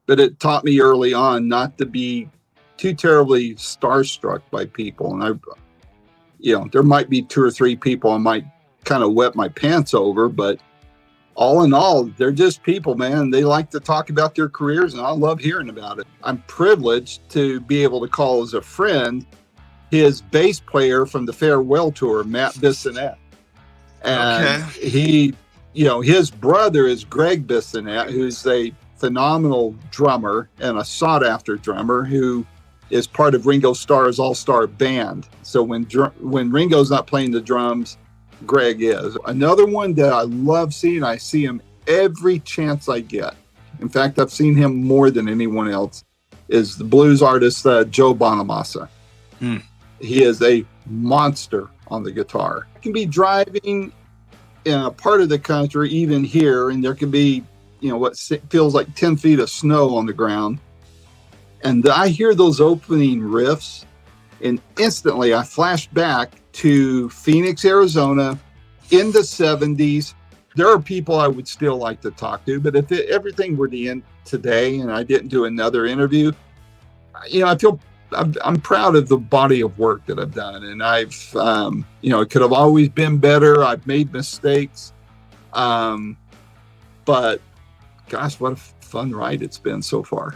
but it taught me early on not to be too terribly starstruck by people. And there might be two or three people I might kind of wet my pants over, but all in all, they're just people, man. They like to talk about their careers, and I love hearing about it. I'm privileged to be able to call as a friend his bass player from the farewell tour, Matt Bissonette. And his brother is Greg Bissonette, who's a phenomenal drummer and a sought-after drummer who is part of Ringo Starr's all-star band. So when Ringo's not playing the drums, Greg is. Another one that I love seeing, I see him every chance I get. In fact, I've seen him more than anyone else, is the blues artist Joe Bonamassa. He is a monster on the guitar. I can be driving in a part of the country, even here, and there can be, what feels like 10 feet of snow on the ground. And I hear those opening riffs, and instantly I flash back to Phoenix, Arizona in the 70s. There are people I would still like to talk to, but if everything were to end today and I didn't do another interview, I'm proud of the body of work that I've done. And I've, it could have always been better. I've made mistakes. But gosh, what a fun ride it's been so far.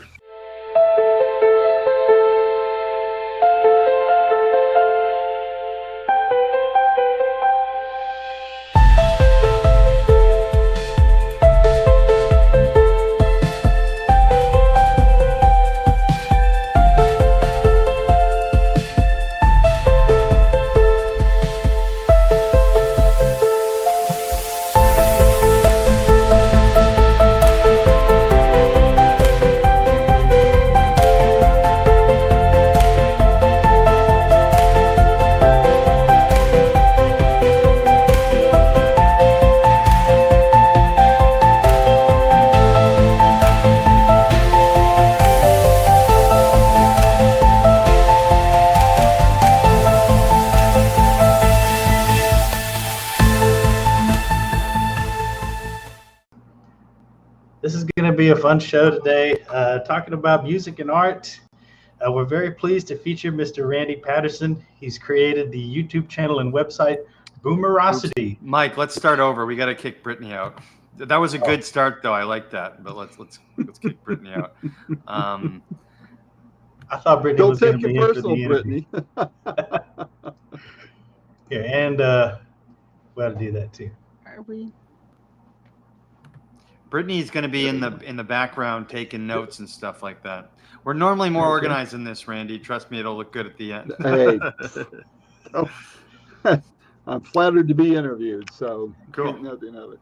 Be a fun show today, talking about music and art. We're very pleased to feature Mr. Randy Patterson. He's created the YouTube channel and website Boomerocity. Mike, let's start over. We got to kick Brittany out. That was a good start, though. I like that, but let's kick Brittany out. I thought Brittany was going to be in for the interview. Yeah, and we got to do that too. Are we? Brittany's going to be in the background taking notes and stuff like that. We're normally more organized than this, Randy. Trust me, it'll look good at the end. Hey, I'm flattered to be interviewed, so cool. Nothing of it.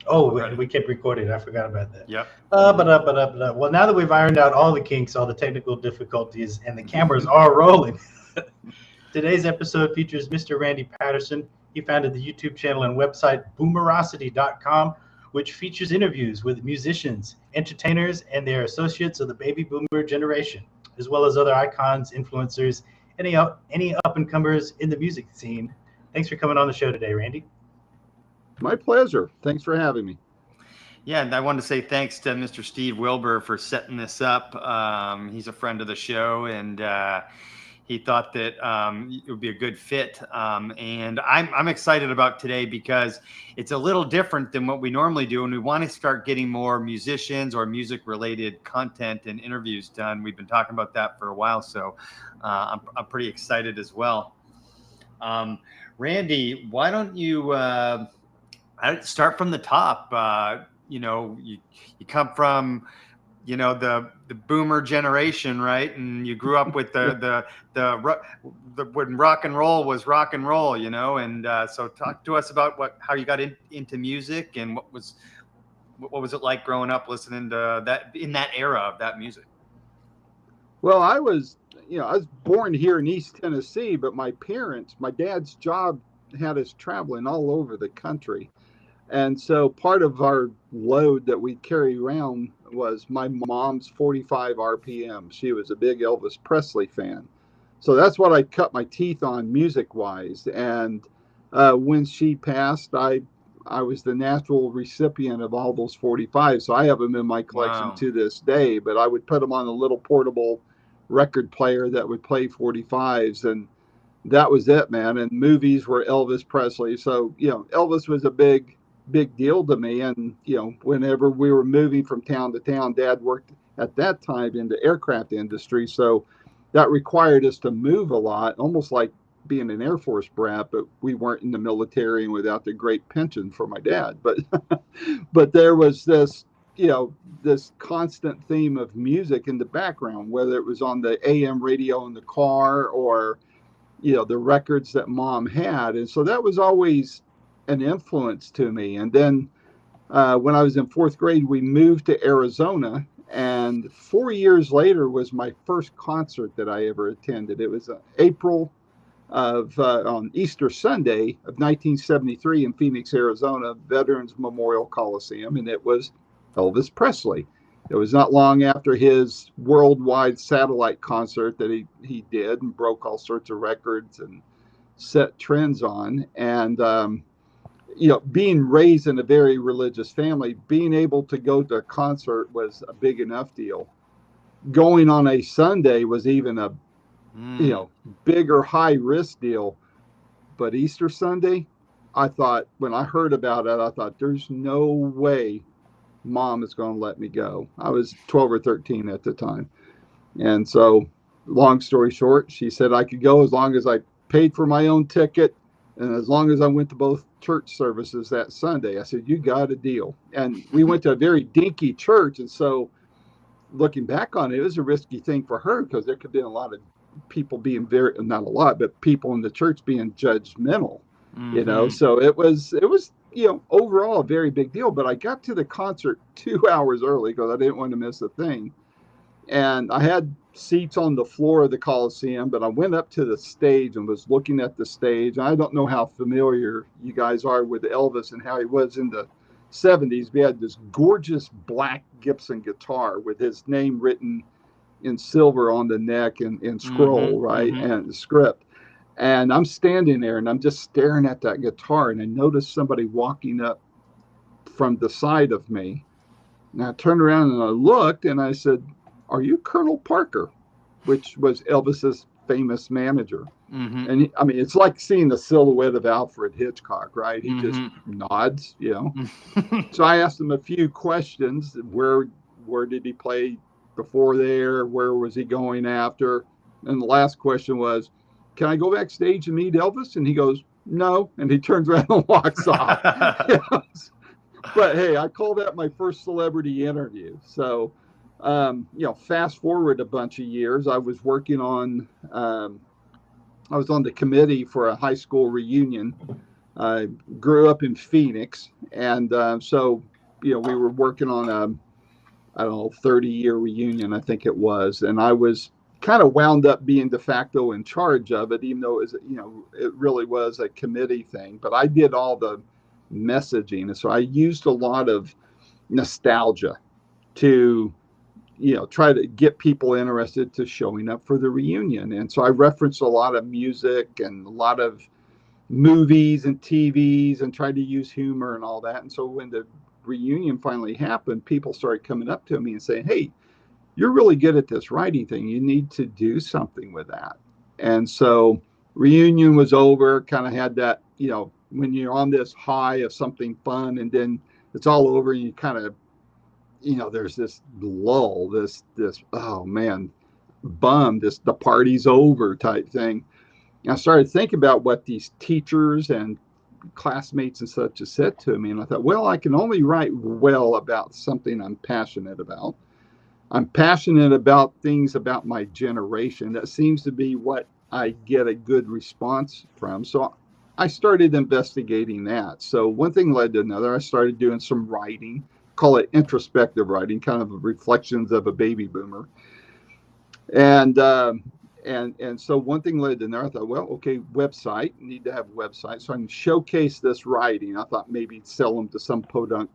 Oh, we kept recording. I forgot about that. Yep. Well, now that we've ironed out all the kinks, all the technical difficulties, and the cameras are rolling, today's episode features Mr. Randy Patterson. He founded the YouTube channel and website Boomerocity.com, which features interviews with musicians, entertainers, and their associates of the baby boomer generation, as well as other icons, influencers, any up-and-comers in the music scene. Thanks for coming on the show today, Randy. My pleasure. Thanks for having me. Yeah, and I wanted to say thanks to Mr. Steve Wilbur for setting this up. He's a friend of the show, and he thought that it would be a good fit. And I'm excited about today because it's a little different than what we normally do. And we want to start getting more musicians or music related content and interviews done. We've been talking about that for a while. So I'm pretty excited as well. Randy, why don't you start from the top? You come from, the boomer generation, right? And you grew up with the when rock and roll was rock and roll, and so talk to us about how you got into music and what was it like growing up listening to that in that era of that music? Well, I was born here in East Tennessee, but my dad's job had us traveling all over the country. And so part of our load that we carry around was my mom's 45 RPM. She was a big Elvis Presley fan. So that's what I cut my teeth on music-wise. And when she passed, I I was the natural recipient of all those 45s. So I have them in my collection Wow. to this day, but I would put them on a little portable record player that would play 45s. And that was it, man. And movies were Elvis Presley. So, Elvis was a big deal to me. And, whenever we were moving from town to town, Dad worked at that time in the aircraft industry. So that required us to move a lot, almost like being an Air Force brat, but we weren't in the military and without the great pension for my dad. But there was this, this constant theme of music in the background, whether it was on the AM radio in the car or, the records that Mom had. And so that was always an influence to me. And then when I was in 4th grade, we moved to Arizona. And 4 years later was my first concert that I ever attended. It was April on Easter Sunday of 1973 in Phoenix, Arizona, Veterans Memorial Coliseum, and it was Elvis Presley. It was not long after his worldwide satellite concert that he did and broke all sorts of records and set trends on. And being raised in a very religious family, being able to go to a concert was a big enough deal. Going on a Sunday was even a bigger high risk deal. But Easter Sunday, I thought, when I heard about it, I thought, there's no way Mom is going to let me go. I was 12 or 13 at the time. And so, long story short, she said I could go as long as I paid for my own ticket and as long as I went to both church services that Sunday. I said, you got a deal. And we went to a very dinky church. And so, looking back on it, it was a risky thing for her because there could have been a lot of people being not a lot, but people in the church being judgmental, so it was, overall a very big deal. But I got to the concert 2 hours early because I didn't want to miss a thing. And I had seats on the floor of the Coliseum, but I went up to the stage and was looking at the stage. I don't know how familiar you guys are with Elvis and how he was in the 70s. We had this gorgeous black Gibson guitar with his name written in silver on the neck and scroll, right? And the script. And I'm standing there and I'm just staring at that guitar. And I noticed somebody walking up from the side of me. And I turned around and I looked and I said, are you Colonel Parker? Which was Elvis's famous manager. And it's like seeing the silhouette of Alfred Hitchcock, right? He just nods, So I asked him a few questions. Where did he play before there? Where was he going after? And the last question was, can I go backstage and meet Elvis? And he goes, no. And he turns around and walks off. But hey, I call that my first celebrity interview. So, fast forward a bunch of years, I was working on, I was on the committee for a high school reunion. I grew up in Phoenix. And so, we were working on 30-year reunion, I think it was. And I was kind of wound up being de facto in charge of it, even though it was, it really was a committee thing. But I did all the messaging. And so I used a lot of nostalgia to, try to get people interested to showing up for the reunion. And so I referenced a lot of music and a lot of movies and TVs and tried to use humor and all that. And so when the reunion finally happened, people started coming up to me and saying, hey, you're really good at this writing thing. You need to do something with that. And so reunion was over, kind of had that, when you're on this high of something fun and then it's all over and you kind of, there's this lull, this, oh man, the party's over type thing. And I started thinking about what these teachers and classmates and such have said to me. And I thought, well, I can only write well about something I'm passionate about. I'm passionate about things about my generation. That seems to be what I get a good response from. So I started investigating that. So one thing led to another. I started doing some writing, call it introspective writing, kind of reflections of a baby boomer. And so one thing led to another. I thought, well, okay, website, need to have a website so I can showcase this writing. I thought maybe sell them to some podunk,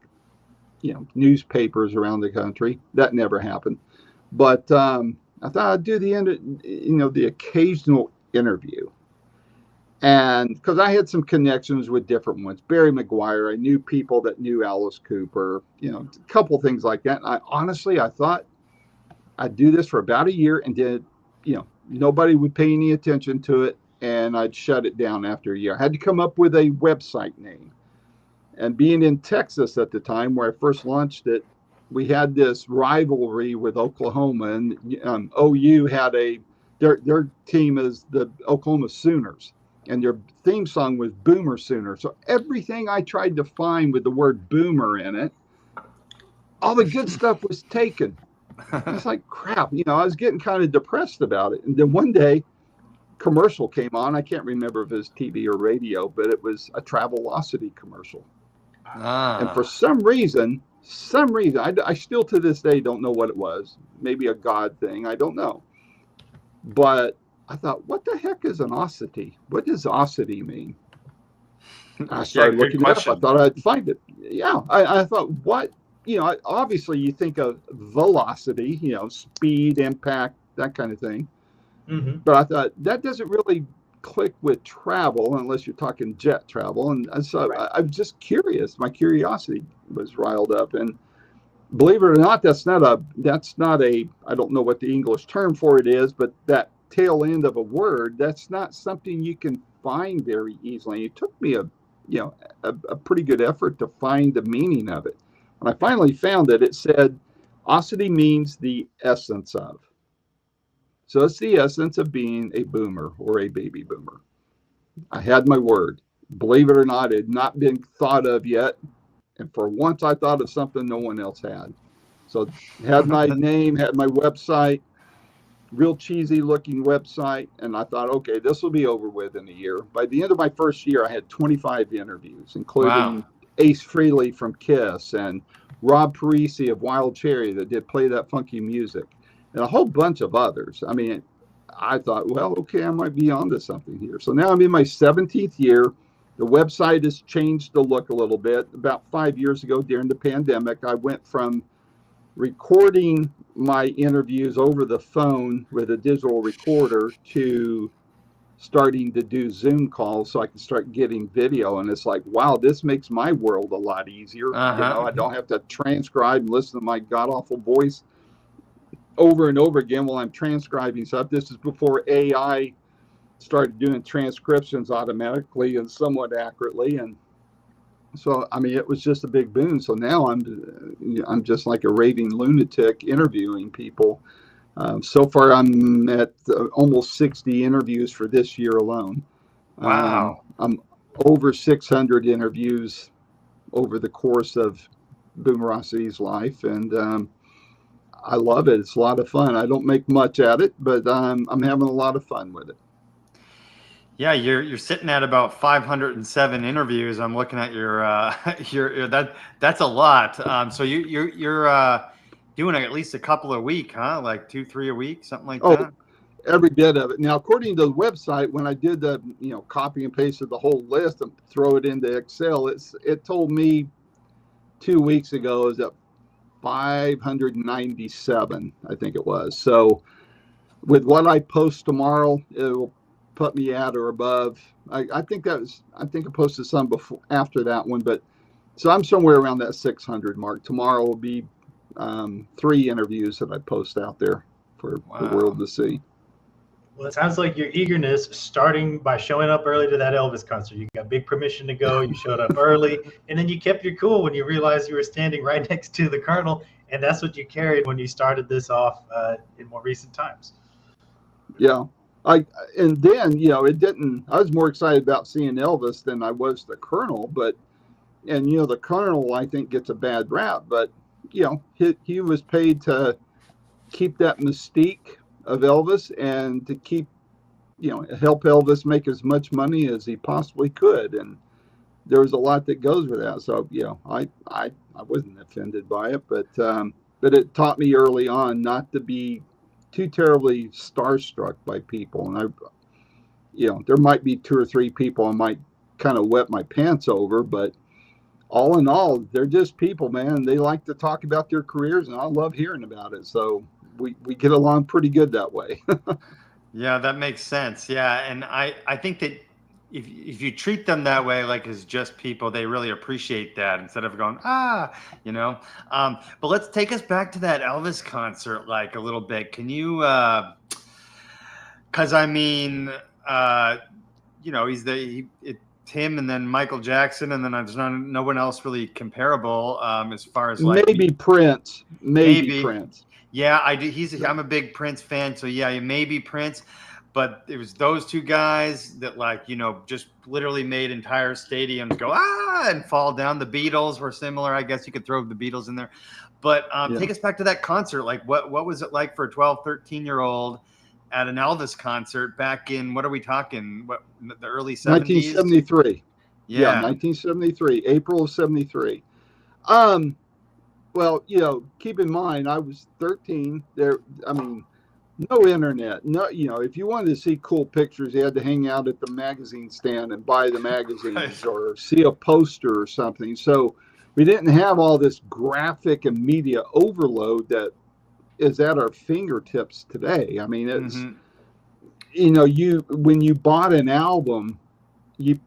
newspapers around the country. That never happened. But I thought I'd do the occasional interview. And because I had some connections with different ones, Barry McGuire, I knew people that knew Alice Cooper, a couple things like that. And I thought I'd do this for about a year and then, nobody would pay any attention to it. And I'd shut it down after a year. I had to come up with a website name. And being in Texas at the time where I first launched it, we had this rivalry with Oklahoma, and OU had their team is the Oklahoma Sooners, and their theme song was Boomer Sooner. So everything I tried to find with the word boomer in it, all the good stuff was taken. It's like crap, I was getting kind of depressed about it. And then one day, commercial came on. I can't remember if it was TV or radio, but it was a Travelocity commercial. And for some reason, I still to this day don't know what it was. Maybe a God thing. I don't know. But I thought, what the heck is an osity? What does osity mean? I started looking it up. I thought I'd find it. Yeah. I thought, what? Obviously you think of velocity, speed, impact, that kind of thing. Mm-hmm. But I thought that doesn't really click with travel unless you're talking jet travel. And so right. I'm just curious. My curiosity was riled up. And believe it or not, that's not a, I don't know what the English term for it is, but that tail end of a word, that's not something you can find very easily. It took me a pretty good effort to find the meaning of it. When I finally found it, it said, osity means the essence of. So it's the essence of being a boomer or a baby boomer. I had my word. Believe it or not, it had not been thought of yet. And for once, I thought of something no one else had. So had my name, had my website, real cheesy looking website. And I thought, okay, this will be over with in a year. By the end of my first year, I had 25 interviews, including Ace Frehley from Kiss and Rob Parisi of Wild Cherry that did Play That Funky Music. And a whole bunch of others. I mean, I thought, well, okay, I might be onto something here. So now I'm in my 17th year. The website has changed the look a little bit. About 5 years ago during the pandemic, I went from recording my interviews over the phone with a digital recorder to starting to do Zoom calls so I can start getting video. And it's like, wow, this makes my world a lot easier. I don't have to transcribe and listen to my god-awful voice over and over again while I'm transcribing stuff. This is before AI started doing transcriptions automatically and somewhat accurately. And so, I mean, it was just a big boon. So now I'm just like a raving lunatic interviewing people. So far, I'm at almost 60 interviews for this year alone. Wow. I'm over 600 interviews over the course of Boomerocity's life. And, I love it. It's a lot of fun. I don't make much at it, but I'm having a lot of fun with it. Yeah, you're sitting at about 507 interviews. I'm looking at your that's a lot. So you're doing at least a couple a week, huh? Like 2-3 a week, something like that. Every bit of it. Now, according to the website, when I did the copy and pasted the whole list and throw it into Excel, it told me 2 weeks ago is that 597, I think it was. So with what I post tomorrow, it will put me at or above. I think I posted some before after that one, but so I'm somewhere around that 600 mark. Tomorrow will be 3 interviews that I post out there for the world to see. Well, it sounds like your eagerness starting by showing up early to that Elvis concert. You got big permission to go. You showed up early, and then you kept your cool when you realized you were standing right next to the Colonel, and that's what you carried when you started this off in more recent times. Yeah, and then it didn't. I was more excited about seeing Elvis than I was the Colonel, but the Colonel I think gets a bad rap, but he was paid to keep that mystique of Elvis and to keep, help Elvis make as much money as he possibly could. And there was a lot that goes with that. So, I wasn't offended by it, but it taught me early on not to be too terribly starstruck by people. And there might be 2 or 3 people I might kind of wet my pants over, but all in all, they're just people, man. They like to talk about their careers, and I love hearing about it. So we get along pretty good that way. Yeah, that makes sense. Yeah, and I think that if you treat them that way, like as just people, they really appreciate that instead of going, you know. But let's take us back to that Elvis concert, like a little bit. Can you, cause I mean, you know, it's him and then Michael Jackson, and then there's no one else really comparable, as far as like maybe Prince, maybe Prince. Yeah, I'm a big Prince fan, so yeah, maybe Prince. But it was those two guys that, like, you know, just literally made entire stadiums go and fall down. The Beatles were similar. I guess you could throw the Beatles in there. But take us back to that concert. Like, what was it like for a 12, 13-year-old at an Elvis concert back in, what are we talking? What, the early 70s? 1973. Yeah, 1973, April of 73. Well, you know, keep in mind, I was 13. No internet. No, you know, if you wanted to see cool pictures, you had to hang out at the magazine stand and buy the magazines or see a poster or something. So we didn't have all this graphic and media overload that is at our fingertips today. I mean, it's, you know, when you bought an album, you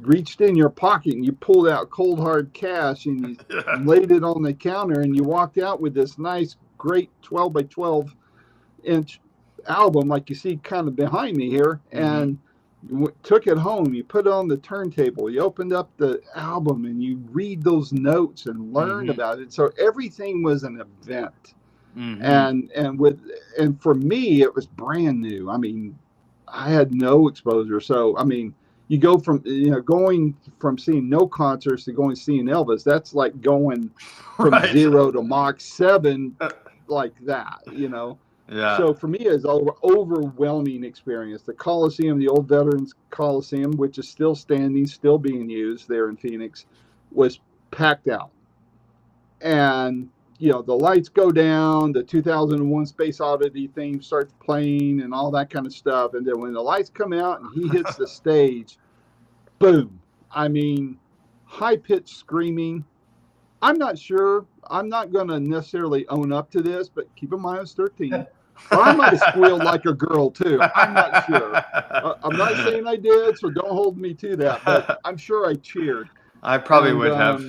reached in your pocket and you pulled out cold hard cash and you laid it on the counter and you walked out with this nice, great 12 by 12 inch album like you see kind of behind me here, and took it home. You put it on the turntable, you opened up the album and you read those notes and learn about it. So everything was an event. And for me it was brand new. I mean, I had no exposure. So I mean, you go from, you know, going from seeing no concerts to going seeing Elvis, that's like going from 0 to Mach 7 like that, you know. Yeah. So for me, it's an overwhelming experience. The Coliseum, the old Veterans Coliseum, which is still standing, still being used there in Phoenix, was packed out. And, you know, the lights go down, the 2001 Space Oddity theme starts playing and all that kind of stuff. And then when the lights come out and he hits the stage, boom. I mean, high-pitched screaming. I'm not sure. I'm not going to necessarily own up to this, but keep in mind I was 13. But I might have squealed like a girl, too. I'm not sure. I'm not saying I did, so don't hold me to that. But I'm sure I cheered. I probably would have.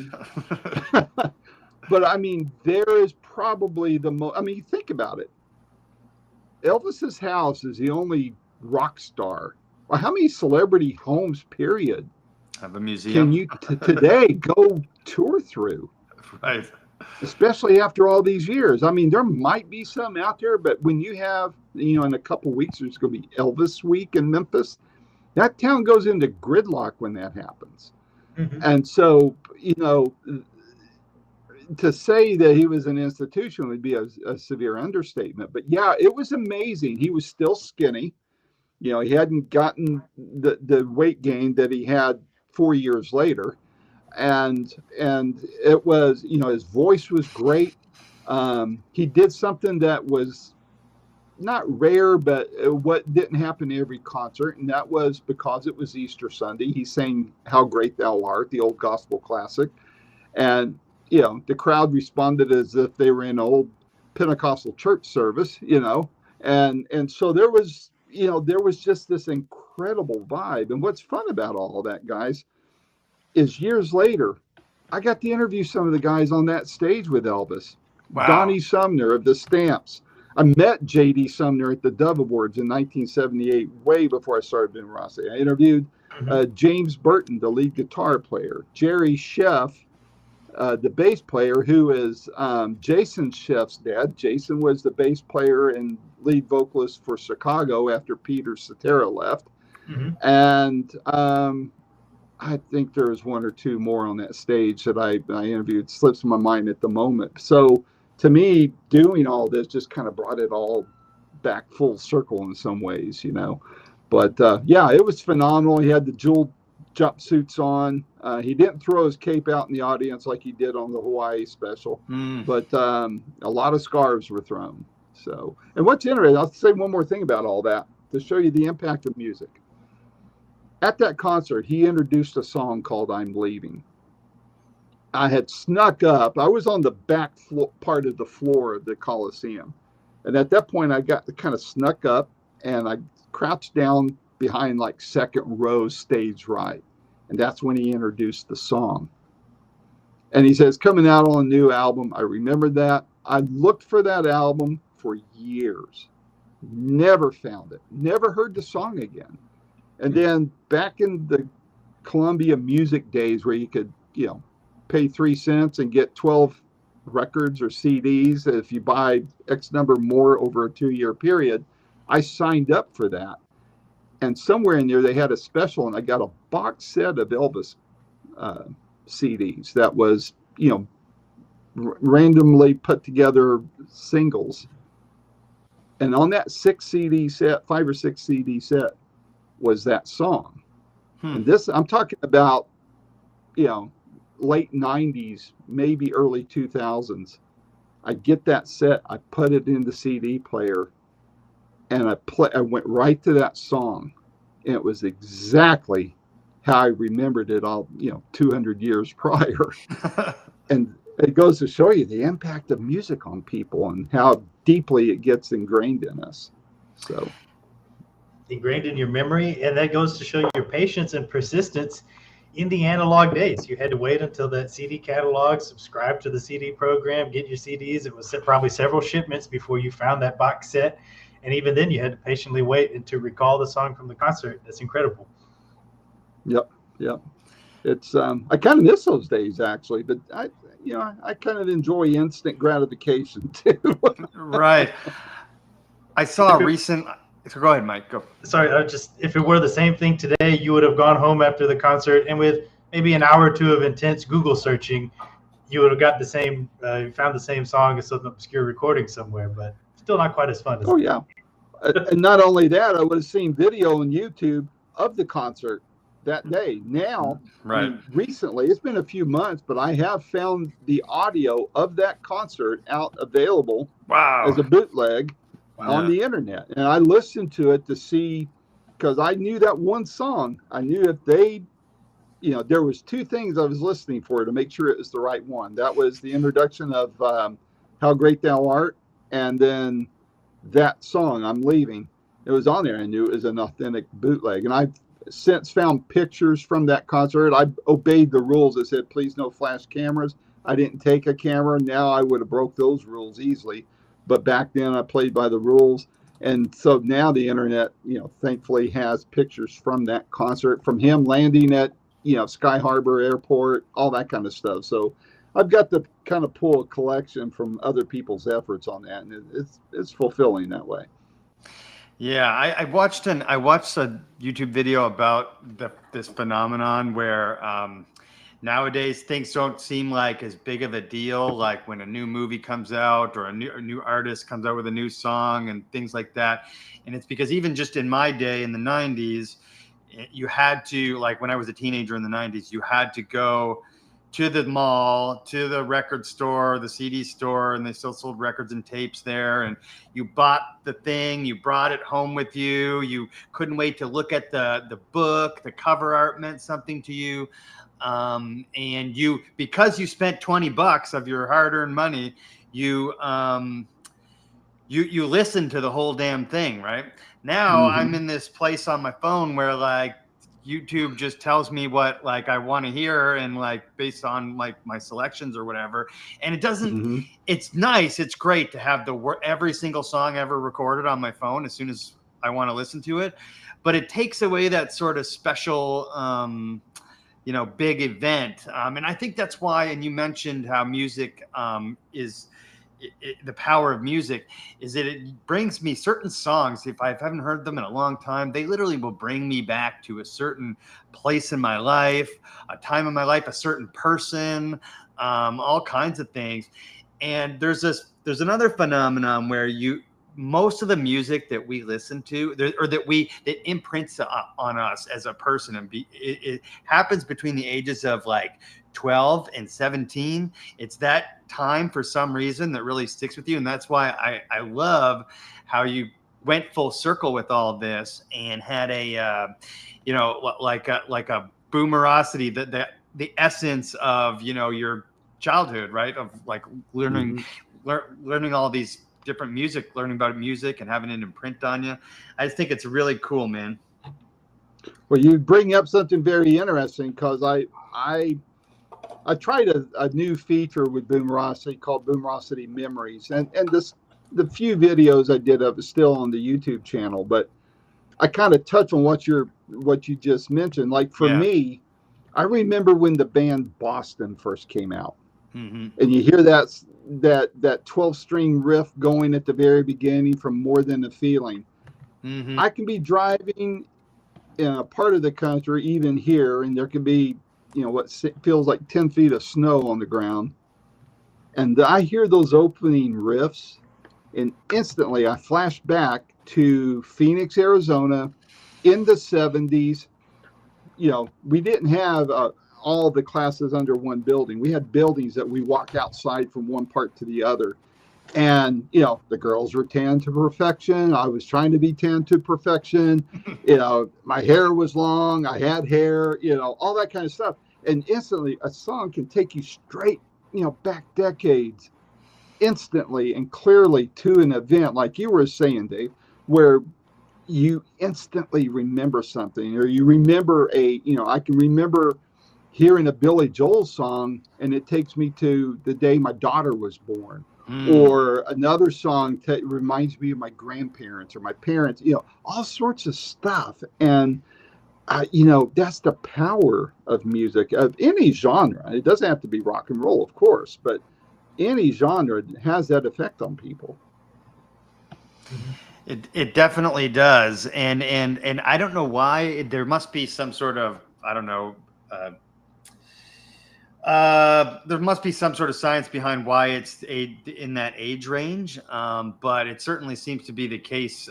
But, I mean, there is probably the most... I mean, think about it. Elvis's house is the only rock star. Well, how many celebrity homes, period, have a museum can you today go tour through? Right. Especially after all these years. I mean, there might be some out there, but when you have, you know, in a couple of weeks, there's going to be Elvis Week in Memphis. That town goes into gridlock when that happens. And so, you know, to say that he was an institution would be a severe understatement. But yeah, it was amazing. He was still skinny. You know, he hadn't gotten the weight gain that he had 4 years later. And it was, you know, his voice was great. He did something that was not rare, but what didn't happen to every concert, and that was because it was Easter Sunday. He sang "How Great Thou Art," the old gospel classic, and you know, the crowd responded as if they were in an old Pentecostal church service, you know, and so there was, you know, there was just this incredible vibe. And what's fun about all of that, guys, is years later, I got to interview some of the guys on that stage with Elvis. Wow. Donnie Sumner of the Stamps. I met J.D. Sumner at the Dove Awards in 1978, way before I started Boomerocity. I interviewed James Burton, the lead guitar player, Jerry Sheff, the bass player, who is Jason Sheff's dad. Jason was the bass player and lead vocalist for Chicago after Peter Cetera left. And I think there was one or two more on that stage that I interviewed. It slips my mind at the moment. So to me, doing all this just kind of brought it all back full circle in some ways, you know. But yeah, it was phenomenal. He had the jeweled jumpsuits on. He didn't throw his cape out in the audience like he did on the Hawaii special, but a lot of scarves were thrown. So, and what's interesting, I'll say one more thing about all that to show you the impact of music. At that concert, he introduced a song called "I'm Leaving." I had snuck up. I was on the back part of the floor of the Coliseum. And at that point, I got kind of snuck up and I crouched down behind like second row stage right. And that's when he introduced the song. And he says, coming out on a new album. I remember that. I looked for that album for years. Never found it. Never heard the song again. And then back in the Columbia music days where you could, pay 3 cents and get 12 records or CDs if you buy X number more over a 2-year period, I signed up for that. And somewhere in there, they had a special, and I got a box set of Elvis CDs that was, randomly put together singles. And on that 5 or 6 CD set was that song. And this, I'm talking about, late 90s, maybe early 2000s. I get that set, I put it in the CD player, and I went right to that song, and it was exactly how I remembered it all, 200 years prior. And it goes to show you the impact of music on people and how deeply it gets ingrained in us. So ingrained in your memory, and that goes to show your patience and persistence in the analog days. You had to wait until that CD catalog, subscribe to the CD program, get your CDs. It was probably several shipments before you found that box set. And even then you had to patiently wait and to recall the song from the concert. That's incredible. Yep. It's I kind of miss those days actually, but I kind of enjoy instant gratification too. Right. I saw a recent. So go ahead, Mike. Go. Sorry, if it were the same thing today, you would have gone home after the concert, and with maybe an hour or two of intense Google searching, you would have got found the same song as some obscure recording somewhere, but still not quite as fun. Oh, yeah. And not only that, I would have seen video on YouTube of the concert that day. Now, right. Recently, it's been a few months, but I have found the audio of that concert out available as a bootleg on the internet. And I listened to it to see, because I knew that one song. I knew if they, there was 2 things I was listening for to make sure it was the right one. That was the introduction of How Great Thou Art, and then that song, I'm Leaving. It was on there. I knew it was an authentic bootleg. And I've since found pictures from that concert. I obeyed the rules that said, please no flash cameras. I didn't take a camera. Now I would have broke those rules easily. But back then I played by the rules. And so now the internet, thankfully has pictures from that concert, from him landing at, Sky Harbor Airport, all that kind of stuff. So I've got to kind of pull a collection from other people's efforts on that. And it's fulfilling that way. Yeah, I watched a YouTube video about this phenomenon where nowadays things don't seem like as big of a deal, like when a new movie comes out or a new artist comes out with a new song and things like that. And it's because even just in my day in the 90s, you had to, like when I was a teenager in the 90s, you had to go to the mall, to the record store, the CD store, and they still sold records and tapes there. And you bought the thing, you brought it home with you. You couldn't wait to look at the book. The cover art meant something to you. And you, because you spent $20 of your hard-earned money, you listen to the whole damn thing, right? Now I'm in this place on my phone where like YouTube just tells me what like I want to hear and like based on like my selections or whatever. And it doesn't, it's nice. It's great to have every single song ever recorded on my phone as soon as I want to listen to it. But it takes away that sort of special, big event. And I think that's why, and you mentioned how music is the power of music is that it brings me certain songs. If I haven't heard them in a long time, they literally will bring me back to a certain place in my life, a time in my life, a certain person, all kinds of things. And there's another phenomenon where most of the music that we listen to that imprints on us as a person, and it happens between the ages of like 12 and 17. It's that time for some reason that really sticks with you. And that's why I love how you went full circle with all this and had a, like a Boomerocity, the essence of, your childhood, right? Of like learning all these different music, learning about music and having it imprint on you. I just think it's really cool, man. Well, you bring up something very interesting because I tried a new feature with Boomerocity called Boomerocity Memories, and this the few videos I did of it still on the YouTube channel, but I kind of touch on what you just mentioned. Like for Yeah. me, I remember when the band Boston first came out, Mm-hmm. and you hear that 12-string riff going at the very beginning from More Than a Feeling. Mm-hmm. I can be driving in a part of the country, even here, and there can be, what feels like 10 feet of snow on the ground. And I hear those opening riffs, and instantly I flash back to Phoenix, Arizona in the 70s. We didn't have all the classes under one building. We had buildings that we walk outside from one part to the other. And, the girls were tan to perfection. I was trying to be tan to perfection. My hair was long. I had hair, all that kind of stuff. And instantly a song can take you straight, back decades instantly and clearly to an event, like you were saying, Dave, where you instantly remember something, or you remember I can remember hearing a Billy Joel song and it takes me to the day my daughter was born, Mm. or another song reminds me of my grandparents or my parents, all sorts of stuff. And that's the power of music, of any genre. It doesn't have to be rock and roll, of course, but any genre has that effect on people. It definitely does, and I don't know why. There must be some sort of, I don't know. There must be some sort of science behind why it's in that age range, but it certainly seems to be the case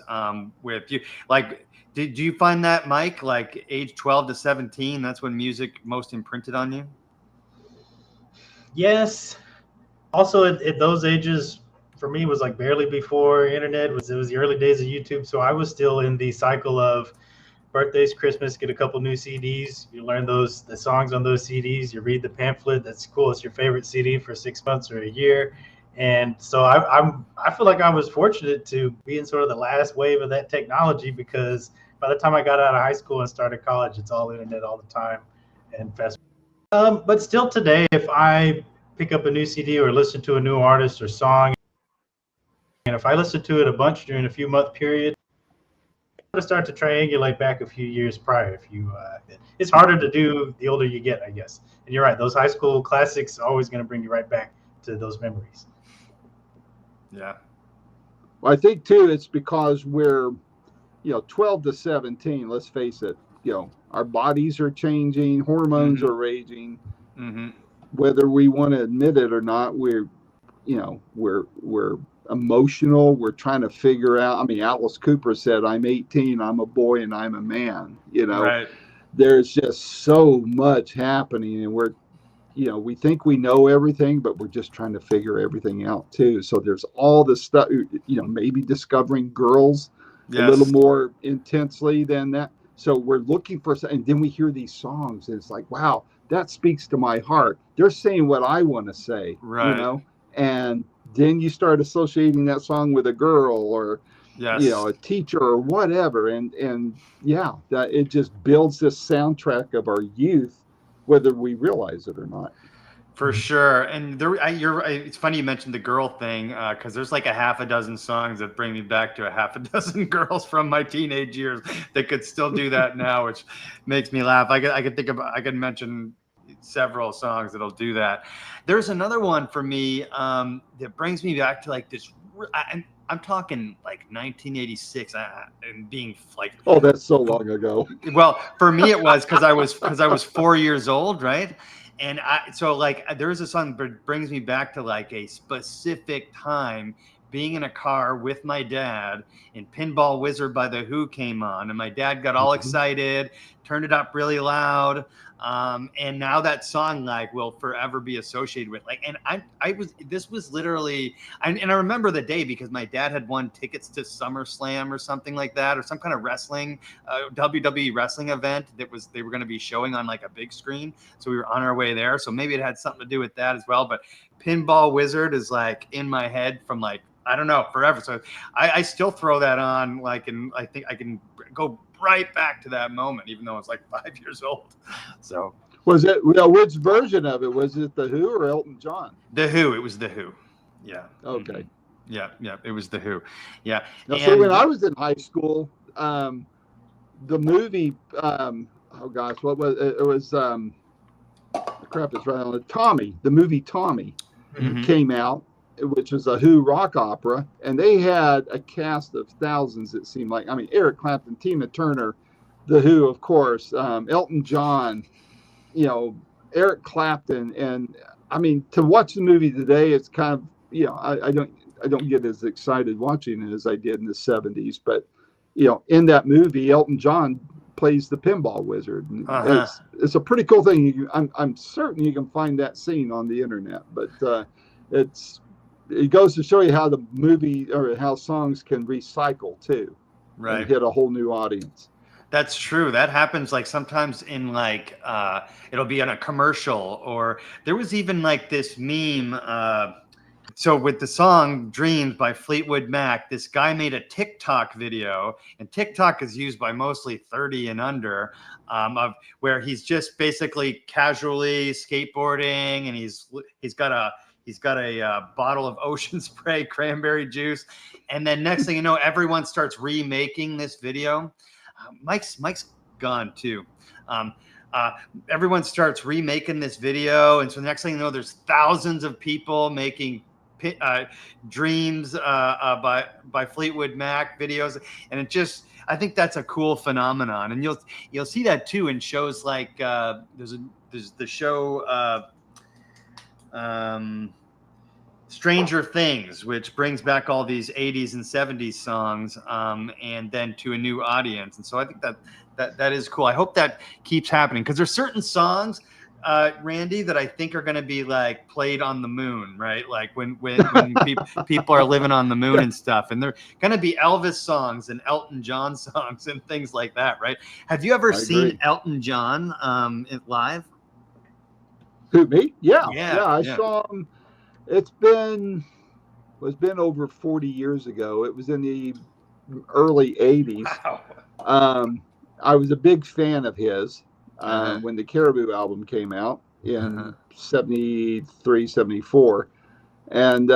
with you. Like, do you find that, Mike? Like age 12 to 17, that's when music most imprinted on you? Yes. Also, at those ages, for me, was like barely before internet. It was the early days of YouTube, so I was still in the cycle of birthdays, Christmas, get a couple new CDs. You learn the songs on those CDs. You read the pamphlet. That's cool. It's your favorite CD for 6 months or a year. And so I feel like I was fortunate to be in sort of the last wave of that technology, because by the time I got out of high school and started college, it's all internet all the time and fast. But still today, if I pick up a new CD or listen to a new artist or song, and if I listen to it a bunch during a few month period, to start to triangulate back a few years prior. If you, it's harder to do the older you get, I guess. And you're right; those high school classics are always going to bring you right back to those memories. Yeah. Well, I think too, it's because we're 12 to 17. Let's face it. Our bodies are changing, hormones Mm-hmm. are raging. Mm-hmm. Whether we want to admit it or not, we're emotional. We're trying to figure out. I mean, Alice Cooper said, "I'm 18. I'm a boy, and I'm a man." Right. There's just so much happening, and we think we know everything, but we're just trying to figure everything out too. So there's all this stuff, maybe discovering girls a little Yes. more intensely than that. So we're looking for, and then we hear these songs, and it's like, wow, that speaks to my heart. They're saying what I want to say, Right. and then you start associating that song with a girl, or Yes. a teacher or whatever, and yeah, that it just builds this soundtrack of our youth, whether we realize it or not. For sure. And it's funny you mentioned the girl thing, because there's like a half a dozen songs that bring me back to a half a dozen girls from my teenage years that could still do that now, which makes me laugh. I could mention several songs that'll do that. There's another one for me that brings me back to like this. I'm talking like 1986, and being like, Oh, that's so long ago. well, for me it was because I was 4 years old, right? And so like there's a song that brings me back to like a specific time being in a car with my dad, and Pinball Wizard by The Who came on, and my dad got all excited, turned it up really loud. And now that song like will forever be associated with like, and this was literally, and I remember the day because my dad had won tickets to SummerSlam or something like that, or some kind of wrestling, WWE wrestling event they were going to be showing on like a big screen. So we were on our way there. So maybe it had something to do with that as well. But Pinball Wizard is like in my head from like, I don't know, forever. So I still throw that on, like, and I think I can go right back to that moment, even though it's like 5 years old. So Was it, well, which version of it? Was it The Who or Elton John? The Who. It was The Who. Yeah. Okay. Mm-hmm. Yeah. It was The Who. Yeah. Now, And so when I was in high school, the movie, oh gosh, what was it? It was, crap, it's right on it. Tommy, the movie Tommy came out, which was a Who rock opera, and they had a cast of thousands, it seemed like. I mean, Eric Clapton, Tina Turner, The Who, of course, Elton John, Eric Clapton. And I mean, to watch the movie today, it's kind of, I don't get as excited watching it as I did in the 70s. But, in that movie, Elton John plays the pinball wizard. It's a pretty cool thing. I'm certain you can find that scene on the internet, but it goes to show you how the movie or how songs can recycle too, right, and hit a whole new audience. That's true. That happens like sometimes in like it'll be on a commercial, or there was even like this meme. So with the song Dreams by Fleetwood Mac, this guy made a TikTok video, and TikTok is used by mostly 30 and under, of where he's just basically casually skateboarding, and he's got a bottle of Ocean Spray cranberry juice, and then next thing you know, everyone starts remaking this video. Mike's gone too. Everyone starts remaking this video, and so the next thing you know, there's thousands of people making Dreams by Fleetwood Mac videos, and I think that's a cool phenomenon, and you'll see that too in shows like there's the show Stranger Things, which brings back all these 80s and 70s songs, and then to a new audience. And so I think that is cool. I hope that keeps happening, because there's certain songs, Randy, that I think are going to be like played on the moon, right? Like when people are living on the moon and stuff, and they're going to be Elvis songs and Elton John songs and things like that, right? Have you ever seen Elton John live? Who, me? Yeah. I saw him. It's been over 40 years ago. It was in the early 80s. Wow. I was a big fan of his when the Caribou album came out in 73, 74. And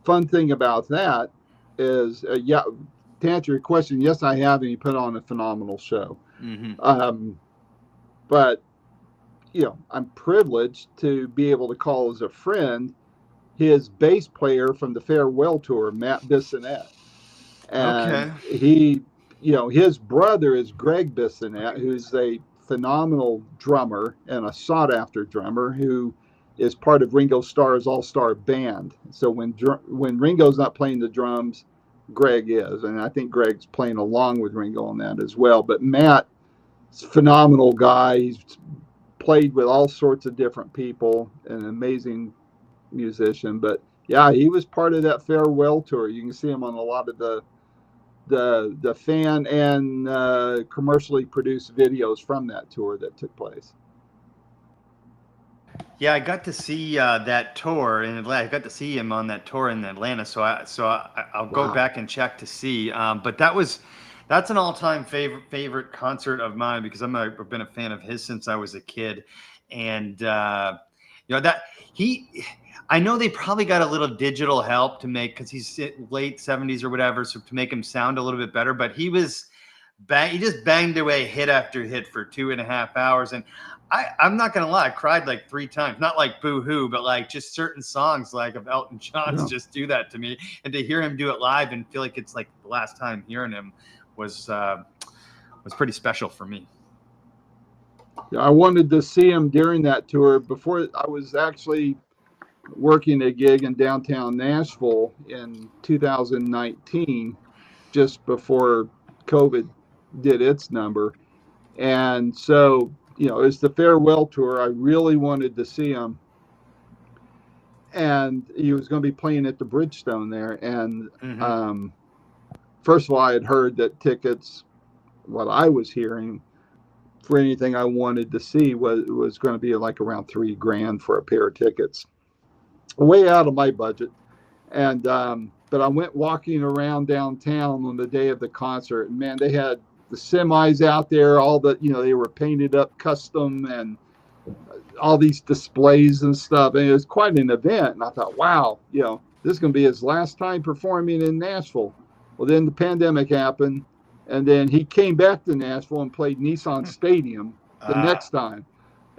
fun thing about that is, to answer your question, yes, I have, and he put on a phenomenal show. But, I'm privileged to be able to call as a friend his bass player from the farewell tour, Matt Bissonette. And he, his brother is Greg Bissonette, who's a phenomenal drummer and a sought-after drummer who is part of Ringo Starr's all-star band. So when Ringo's not playing the drums, Greg is. And I think Greg's playing along with Ringo on that as well. But Matt is a phenomenal guy. He's played with all sorts of different people, an amazing musician. But yeah, he was part of that farewell tour. You can see him on a lot of the fan and commercially produced videos from that tour that took place. Yeah, I got to see that tour in Atlanta. I got to see him on that tour in Atlanta. So I'll go back and check to see. But that's an all-time favorite concert of mine, because I've been a fan of his since I was a kid, and I know they probably got a little digital help to make, because he's late 70s or whatever, so to make him sound a little bit better. But he just banged away hit after hit for 2.5 hours, and I'm not gonna lie, I cried like 3 times. Not like Boo Hoo, but like just certain songs like of Elton John's just do that to me. And to hear him do it live and feel like it's like the last time hearing him was pretty special for me. Yeah, I wanted to see him during that tour. Before, I was actually working a gig in downtown Nashville in 2019, just before COVID did its number. And so, it's the farewell tour. I really wanted to see him. And he was going to be playing at the Bridgestone there. And first of all, I had heard that tickets, what I was hearing, for anything I wanted to see was going to be like around $3,000 for a pair of tickets. Way out of my budget. And but I went walking around downtown on the day of the concert, and man, they had the semis out there, all the, they were painted up custom and all these displays and stuff. And it was quite an event. And I thought, wow, this is going to be his last time performing in Nashville. Well, then the pandemic happened. And then he came back to Nashville and played Nissan Stadium the next time,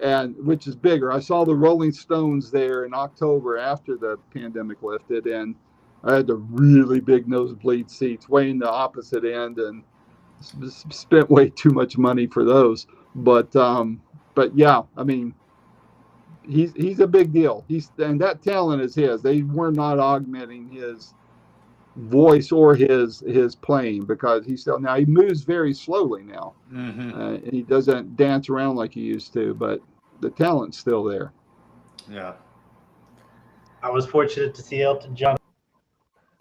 and which is bigger. I saw the Rolling Stones there in October after the pandemic lifted, and I had the really big nosebleed seats way in the opposite end, and spent way too much money for those. But yeah, I mean, he's a big deal. And that talent is his. They were not augmenting his voice or his playing, because he moves very slowly now. And he doesn't dance around like he used to, but the talent's still there. Yeah. I was fortunate to see Elton John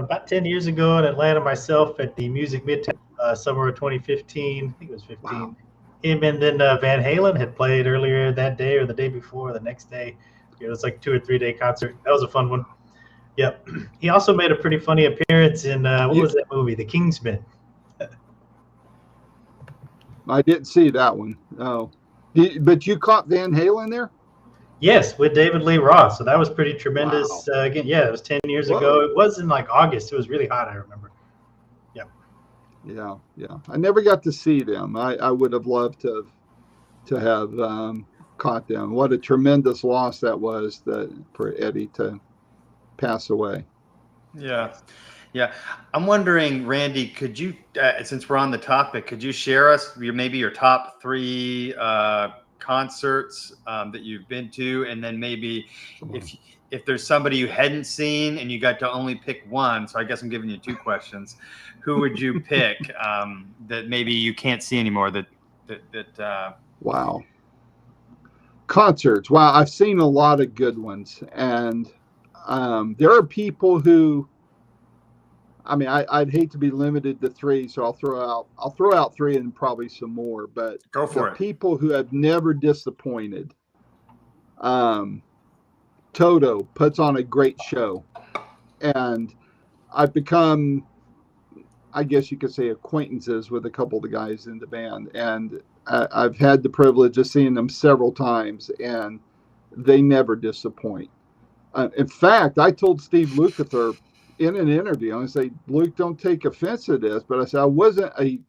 about 10 years ago in Atlanta myself at the Music Midtown, summer of 2015. I think it was 15. Wow. Him and then Van Halen had played earlier that day or the day before, the next day. It was like 2 or 3 day concert. That was a fun one. Yep. He also made a pretty funny appearance in, what was that movie? The Kingsman. I didn't see that one. No. But you caught Van Halen there? Yes, with David Lee Roth. So that was pretty tremendous. Wow. Again, it was 10 years ago. It was in like August. It was really hot, I remember. Yep. Yeah. I never got to see them. I would have loved to have caught them. What a tremendous loss that was for Eddie to pass away. Yeah. I'm wondering, Randy, could you, since we're on the topic, could you share us maybe your top 3 concerts that you've been to, and then maybe if there's somebody you hadn't seen and you got to only pick one, so I guess I'm giving you 2 questions, who would you pick that maybe you can't see anymore? Wow. Concerts. Wow, I've seen a lot of good ones, and there are people who, I mean, I'd hate to be limited to 3, so I'll throw out 3 and probably some more. But go for it. People who have never disappointed. Toto puts on a great show, and I've become, I guess you could say, acquaintances with a couple of the guys in the band, and I've had the privilege of seeing them several times, and they never disappoint. In fact, I told Steve Lukather in an interview, I say, Luke, don't take offense to this, but I said, I wasn't a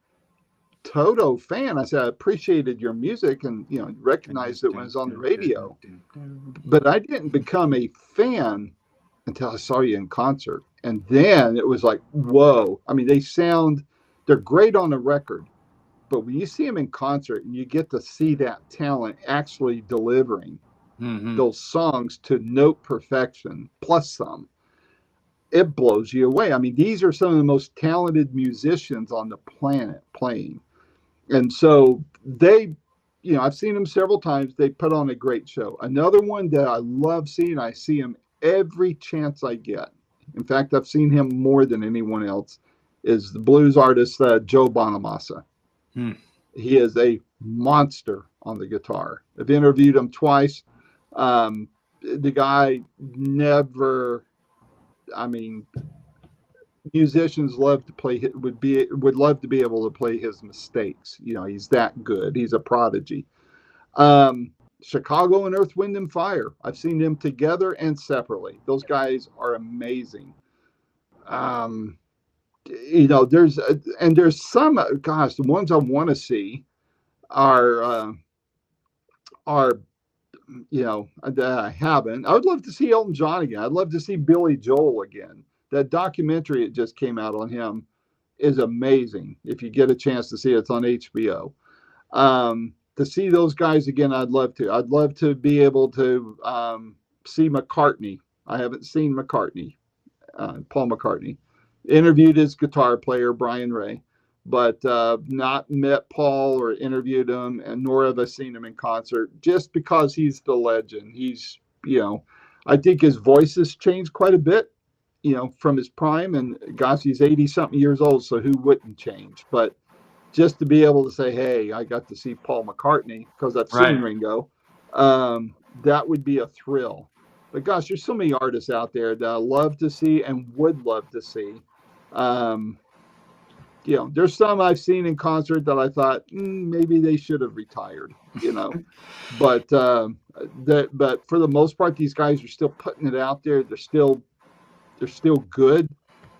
Toto fan. I said, I appreciated your music and, recognized it when it was on the radio, but I didn't become a fan until I saw you in concert. And then it was like, whoa. I mean, they're great on the record, but when you see them in concert and you get to see that talent actually delivering those songs to note perfection, plus some, it blows you away. I mean, these are some of the most talented musicians on the planet playing. And so I've seen them several times. They put on a great show. Another one that I love seeing, I see him every chance I get. In fact, I've seen him more than anyone else, is the blues artist Joe Bonamassa. He is a monster on the guitar. I've interviewed him twice. The guy never, I mean, musicians love to play, would love to be able to play his mistakes. He's that good. He's a prodigy. Chicago and Earth, Wind and Fire. I've seen them together and separately. Those guys are amazing. There's some, gosh, the ones I want to see are that I haven't. I would love to see Elton John again. I'd love to see Billy Joel again. That documentary that just came out on him is amazing. If you get a chance to see it, it's on HBO. To see those guys again, I'd love to. I'd love to be able to see McCartney. I haven't seen McCartney, Paul McCartney. Interviewed his guitar player, Brian Ray, but not met Paul or interviewed him, and nor have I seen him in concert, just because he's the legend. He's, I think his voice has changed quite a bit, from his prime, and gosh, he's 80-something years old, so who wouldn't change? But just to be able to say, hey, I got to see Paul McCartney because I've seen Ringo, that would be a thrill. But gosh, there's so many artists out there that I love to see and would love to see. there's some I've seen in concert that I thought maybe they should have retired, but but for the most part, these guys are still putting it out there. They're still good.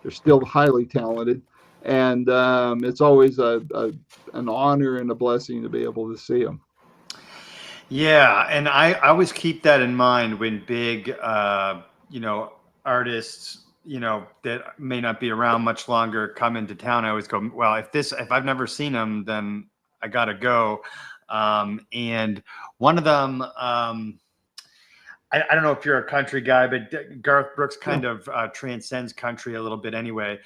They're still highly talented, and it's always an honor and a blessing to be able to see them. Yeah, and I always keep that in mind when big, artists, that may not be around much longer come into town. I always go, well, if I've never seen them, then I gotta go. And one of them, I don't know if you're a country guy, but Garth Brooks kind of transcends country a little bit anyway.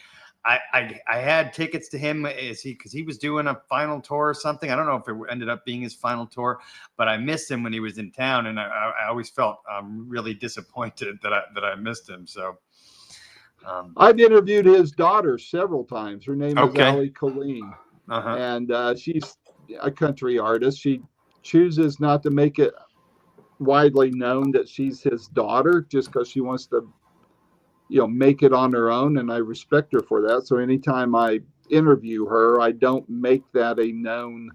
I had tickets to him because he was doing a final tour or something. I don't know if it ended up being his final tour, but I missed him when he was in town, and I always felt really disappointed that I missed him. So I've interviewed his daughter several times. Her name is Okay. Allie Colleen, uh-huh. and she's a country artist. She chooses not to make it widely known that she's his daughter just because she wants to make it on her own, and I respect her for that. So anytime I interview her, I don't make that a known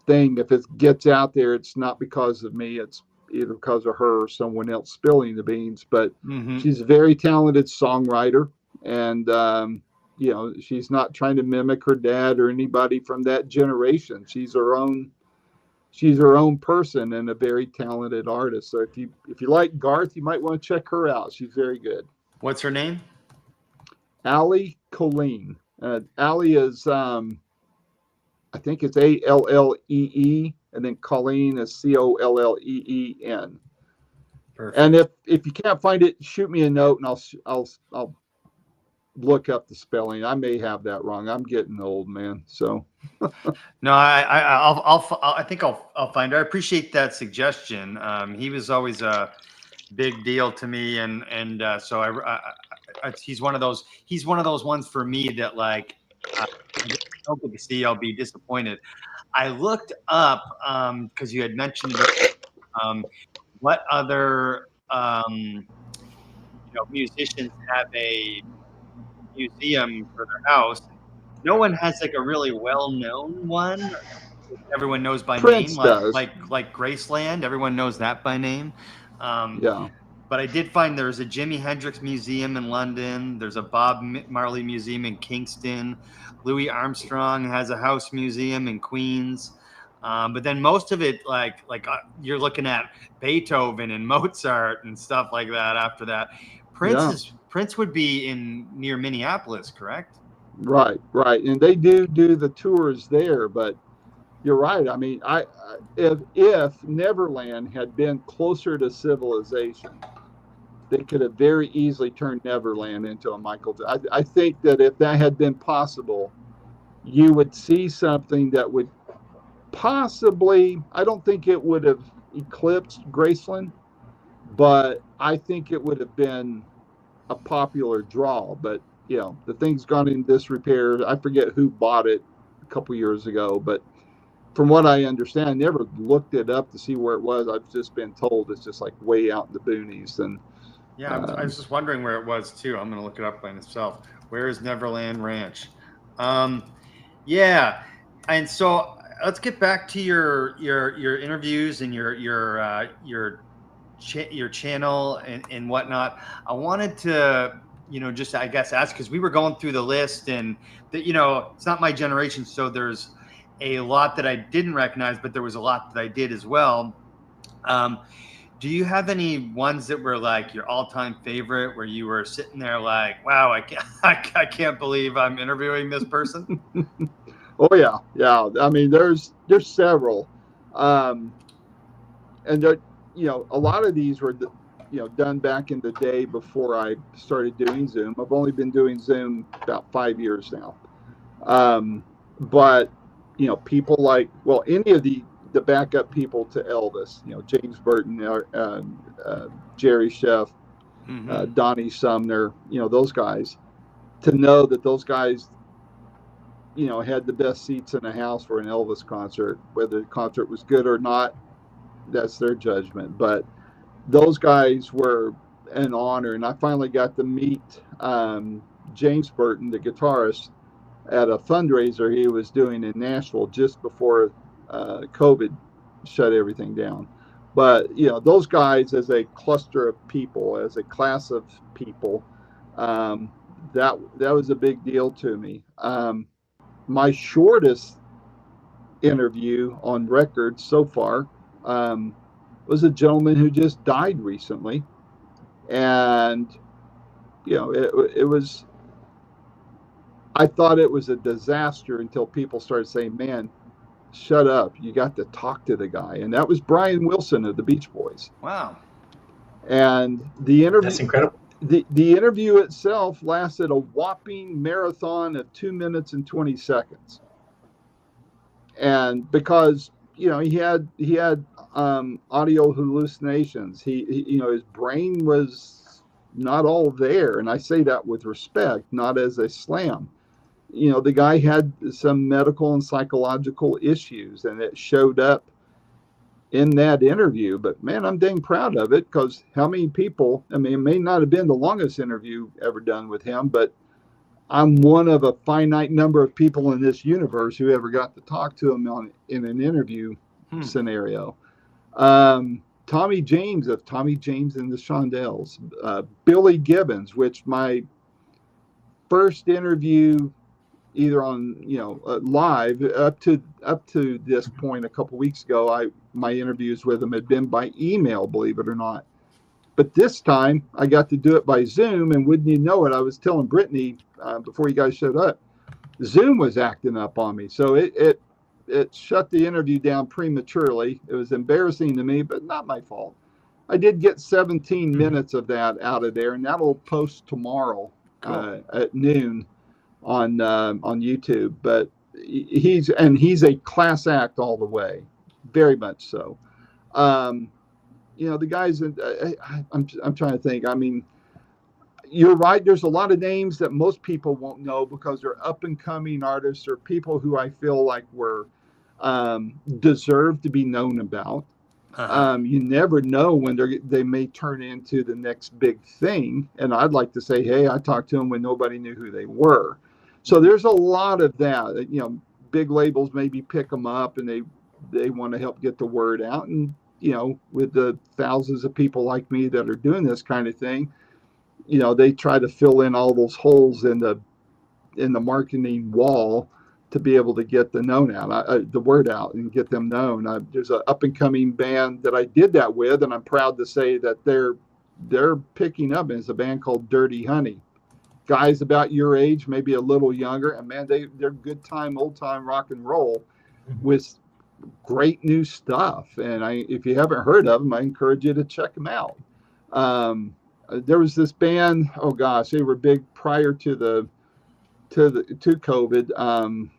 thing. If it gets out there, it's not because of me, it's either because of her or someone else spilling the beans. But Mm-hmm. she's a very talented songwriter, and she's not trying to mimic her dad or anybody from that generation. She's her own person and a very talented artist. So if you like Garth, you might want to check her out. She's very good. What's her name? Allie Colleen. Allie is, I think it's Allee, and then Colleen is Colleen. Perfect. And if you can't find it, shoot me a note, and I'll look up the spelling. I may have that wrong. I'm getting old, man. So No, I think I'll find her. I appreciate that suggestion. He was always a big deal to me, and so he's one of those ones for me that like I don't get to see. I'll be disappointed. I looked up because you had mentioned what other musicians have a museum for their house. No one has like a really well-known one. Everyone knows by Prince name, does. like Graceland. Everyone knows that by name. Yeah. But I did find there's a Jimi Hendrix museum in London. There's a Bob Marley museum in Kingston. Louis Armstrong has a house museum in Queens. But then most of it, like you're looking at Beethoven and Mozart and stuff like that. After that, Prince would be near Minneapolis, correct? Right. And they do the tours there, but you're right. I mean, if Neverland had been closer to civilization, they could have very easily turned Neverland into a Michael. I think that if that had been possible, you would see something that would possibly, I don't think it would have eclipsed Graceland, but I think it would have been a popular draw. But the thing's gone in disrepair. I forget who bought it a couple years ago, but from what I understand, I never looked it up to see where it was. I've just been told it's just like way out in the boonies. And yeah, I was just wondering where it was too. I'm going to look it up by myself. Where is Neverland Ranch? Yeah, and so let's get back to your interviews and your channel and whatnot. I wanted to just I guess ask because we were going through the list and that it's not my generation, so there's a lot that I didn't recognize, but there was a lot that I did as well. Do you have any ones that were like your all-time favorite where you were sitting there like, wow, I can't believe I'm interviewing this person? Oh yeah. I mean, there's several, and there, a lot of these were done back in the day before I started doing Zoom. I've only been doing Zoom about 5 years now, but people like, well, any of the backup people to Elvis, James Burton, Jerry Sheff, Donnie Sumner, those guys, to know that those guys, had the best seats in the house for an Elvis concert. Whether the concert was good or not, that's their judgment. But those guys were an honor, and I finally got to meet James Burton, the guitarist, at a fundraiser he was doing in Nashville just before COVID shut everything down. But those guys, as a cluster of people, as a class of people, that was a big deal to me. My shortest interview on record so far was a gentleman who just died recently, and it was. I thought it was a disaster until people started saying, "Man, shut up! You got to talk to the guy," and that was Brian Wilson of the Beach Boys. Wow! And the interview—that's incredible. The interview itself lasted a whopping marathon of 2 minutes and 20 seconds. And because he had audio hallucinations, he his brain was not all there, and I say that with respect, not as a slam. The guy had some medical and psychological issues, and it showed up in that interview. But man, I'm dang proud of it, because how many people, I mean, it may not have been the longest interview ever done with him, but I'm one of a finite number of people in this universe who ever got to talk to him in an interview scenario. Tommy James of Tommy James and the Shondells, Billy Gibbons, which my first interview, either on live up to this point a couple weeks ago, my interviews with him had been by email, believe it or not. But this time I got to do it by Zoom, and wouldn't you know it, I was telling Brittany before you guys showed up, Zoom was acting up on me. So it shut the interview down prematurely. It was embarrassing to me, but not my fault. I did get 17 minutes of that out of there, and that'll post tomorrow at noon on YouTube. But he's a class act all the way, very much so. The guys, I'm trying to think. I mean, you're right. There's a lot of names that most people won't know because they're up and coming artists or people who I feel like were deserve to be known about. You never know when they may turn into the next big thing. And I'd like to say, hey, I talked to them when nobody knew who they were. So there's a lot of that. Big labels maybe pick them up and they want to help get the word out. And with the thousands of people like me that are doing this kind of thing, they try to fill in all those holes in the marketing wall to be able to get the word out and get them known. There's an up and coming band that I did that with, and I'm proud to say that they're picking up. It's a band called Dirty Honey. Guys about your age, maybe a little younger, and man, they're good time, old time rock and roll with great new stuff. And if you haven't heard of them, I encourage you to check them out. There was this band, oh gosh, they were big prior to COVID.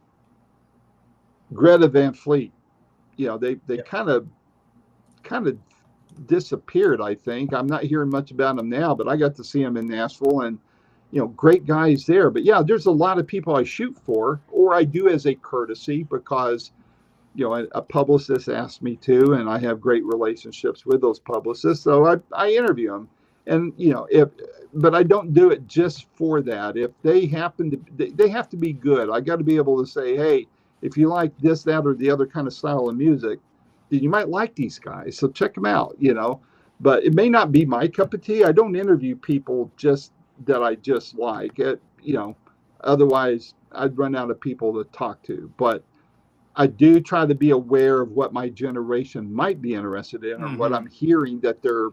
Greta Van Fleet, they kind of disappeared. I think I'm not hearing much about them now, but I got to see them in Nashville, and great guys there. But yeah, there's a lot of people I shoot for, or I do as a courtesy because a publicist asked me to, and I have great relationships with those publicists, so I interview them. And but I don't do it just for that. If they happen to, they have to be good. I got to be able to say, hey, if you like this, that, or the other kind of style of music, then you might like these guys. So check them out. But it may not be my cup of tea. I don't interview people just that I just like it. Otherwise I'd run out of people to talk to. But I do try to be aware of what my generation might be interested in, or what I'm hearing that they're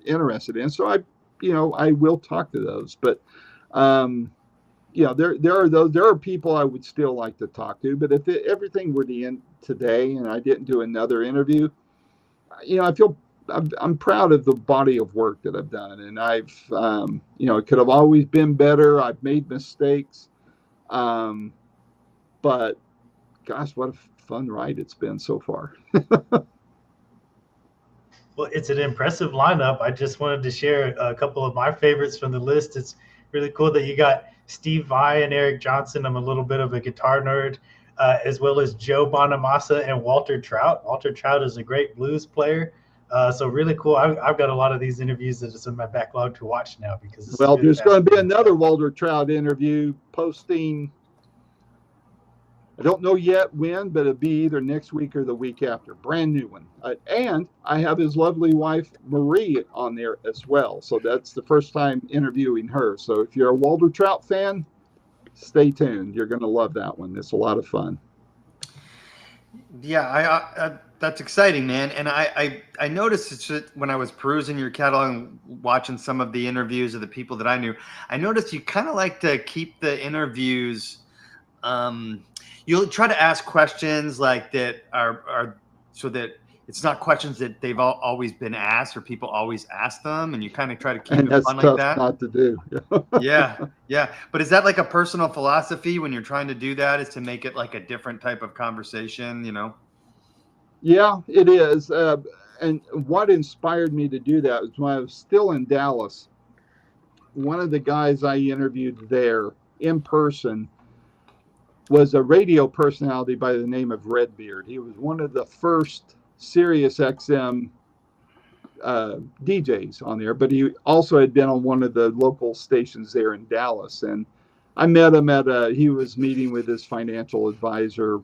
interested in. So I will talk to those. But there are people I would still like to talk to. But if everything were to end today and I didn't do another interview, I feel I'm proud of the body of work that I've done, and I've it could have always been better. I've made mistakes, but gosh, what a fun ride it's been so far. Well, it's an impressive lineup. I just wanted to share a couple of my favorites from the list. It's really cool that you got Steve Vai and Eric Johnson. I'm a little bit of a guitar nerd, as well as Joe Bonamassa and Walter Trout. Walter Trout is a great blues player. So really cool. I've got a lot of these interviews that is in my backlog to watch now because there's going to be another Walter Trout interview posting I don't know yet when, but it'll be either next week or the week after. Brand new one. And I have his lovely wife, Marie, on there as well. So that's the first time interviewing her. So if you're a Walter Trout fan, stay tuned. You're going to love that one. It's a lot of fun. Yeah, that's exciting, man. And I noticed it when I was perusing your catalog and watching some of the interviews of the people that I knew. I noticed you kind of like to keep the interviews. You'll try to ask questions like that are so that it's not questions that they've always been asked or people always ask them, and you kind of try to keep it fun like that. Not to do. Yeah. But is that like a personal philosophy when you're trying to do that? Is to make it like a different type of conversation, you know? Yeah, it is. And what inspired me to do that was when I was still in Dallas. One of the guys I interviewed there in person was a radio personality by the name of Redbeard. He was one of the first Sirius XM DJs on there, but he also had been on one of the local stations there in Dallas. And I met him he was meeting with his financial advisor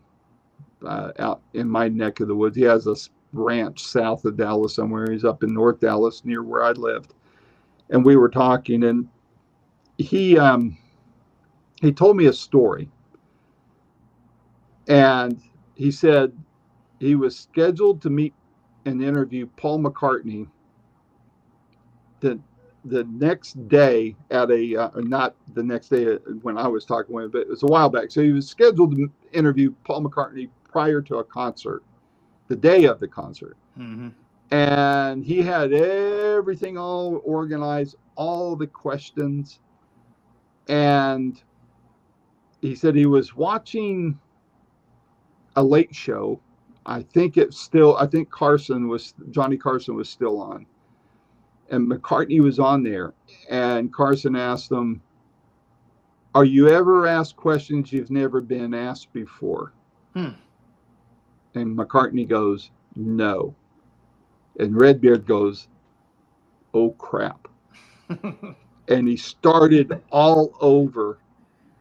out in my neck of the woods. He has a ranch south of Dallas somewhere. He's up in North Dallas near where I lived. And we were talking, and he told me a story. And he said he was scheduled to meet and interview Paul McCartney the next day at not the next day when I was talking with him, but it was a while back. So he was scheduled to interview Paul McCartney prior to a concert, the day of the concert. Mm-hmm. And he had everything all organized, all the questions. And he said he was watching a late show. I think Johnny Carson was still on. And McCartney was on there. And Carson asked him, "Are you ever asked questions you've never been asked before?" And McCartney goes, "No." And Redbeard goes, "Oh, crap." And he started all over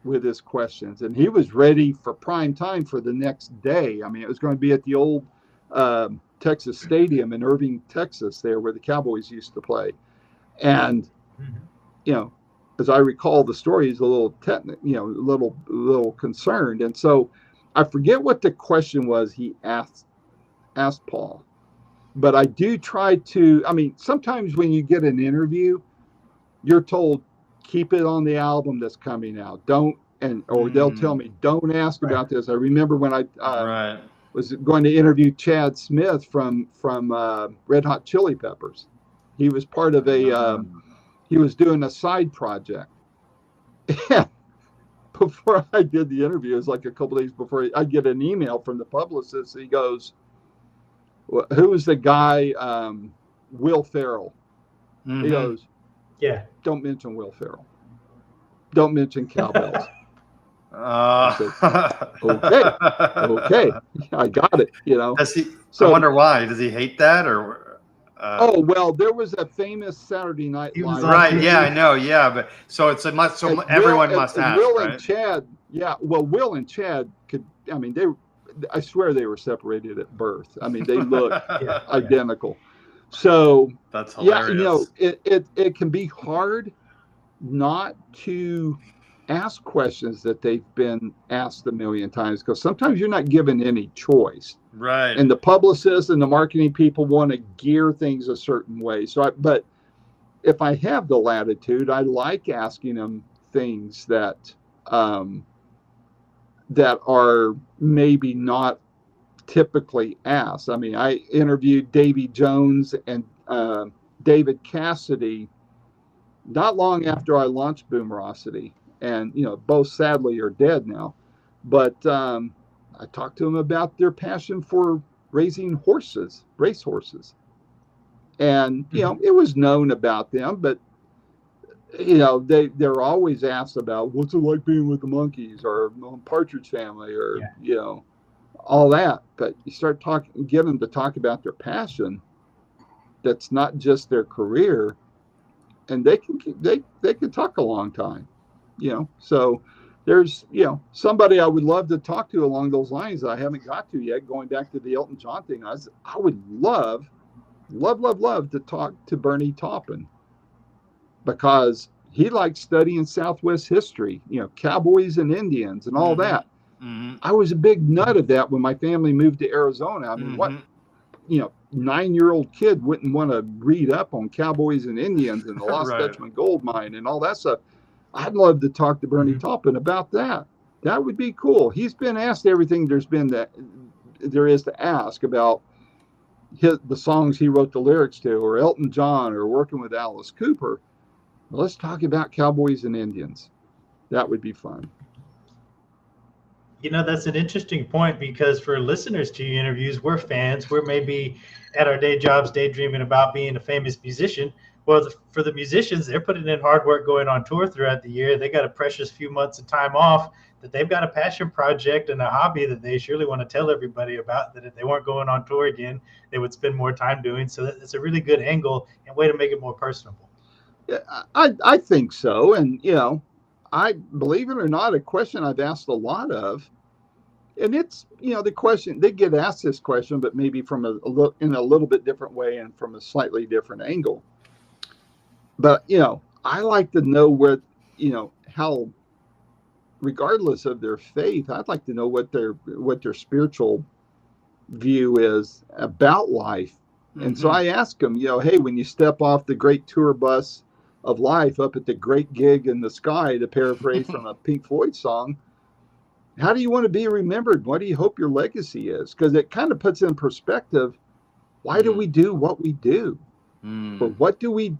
with his questions, and he was ready for prime time for the next day. I mean, it was going to be at the old Texas Stadium in Irving, Texas, there where the Cowboys used to play. And as I recall the story, he's a little little concerned. And so I forget what the question was he asked Paul, but I do try to. I mean, sometimes when you get an interview, you're told, keep it on the album that's coming out. Or they'll tell me, don't ask about this. I remember when I was going to interview Chad Smith from Red Hot Chili Peppers. He was part of he was doing a side project. And before I did the interview, it was like a couple days before, I get an email from the publicist. He goes, well, "Who was the guy, Will Ferrell?" He goes, "Yeah, don't mention Will Ferrell. Don't mention cowbells." I said, okay, I got it. I wonder why. Does he hate that, or? Oh well, there was a famous Saturday Night Live. Right? Yeah, I know. Yeah, but so it's a must. So everyone must ask. Will right? and Chad. Yeah, well, Will and Chad could. I mean, I swear they were separated at birth. I mean, they look identical. So that's hilarious. It can be hard not to ask questions that they've been asked a million times, because sometimes you're not given any choice. Right. And the publicists and the marketing people want to gear things a certain way. But if I have the latitude, I like asking them things that are maybe not typically asked. I mean, I interviewed Davy Jones and David Cassidy not long after I launched Boomerocity, and both sadly are dead now. But I talked to them about their passion for raising racehorses, and it was known about them, but they're always asked about what's it like being with the Monkees or Partridge Family or all that. But you start get them to talk about their passion. That's not just their career, and they can talk a long time, So there's, somebody I would love to talk to along those lines that I haven't got to yet. Going back to the Elton John thing, I would love, love, love, love to talk to Bernie Taupin, because he likes studying Southwest history, cowboys and Indians and all Mm-hmm. that. Mm-hmm. I was a big nut of that when my family moved to Arizona. I mean, what, Mm-hmm. 9-year-old kid wouldn't want to read up on cowboys and Indians and the Lost Right. Dutchman gold mine and all that stuff? I'd love to talk to Bernie Taupin about that. That would be cool. He's been asked everything there is to ask about the songs he wrote the lyrics to, or Elton John, or working with Alice Cooper. Well, let's talk about cowboys and Indians. That would be fun. That's an interesting point, because for listeners to your interviews, we're fans. We're maybe at our day jobs daydreaming about being a famous musician. Well, for the musicians, they're putting in hard work going on tour throughout the year. They got a precious few months of time off, that they've got a passion project and a hobby that they surely want to tell everybody about, that if they weren't going on tour again, they would spend more time doing. So it's a really good angle and way to make it more personable. Yeah, I think so. And, I, believe it or not, a question I've asked a lot of, and it's, the question, they get asked this question, but maybe from in a little bit different way and from a slightly different angle. But, I like to know how, regardless of their faith, I'd like to know what their spiritual view is about life. And so I ask them, hey, when you step off the great tour bus of life up at the great gig in the sky, to paraphrase from a Pink Floyd song, how do you want to be remembered? What do you hope your legacy is? Because it kind of puts in perspective, why do we do what we do? Or what do we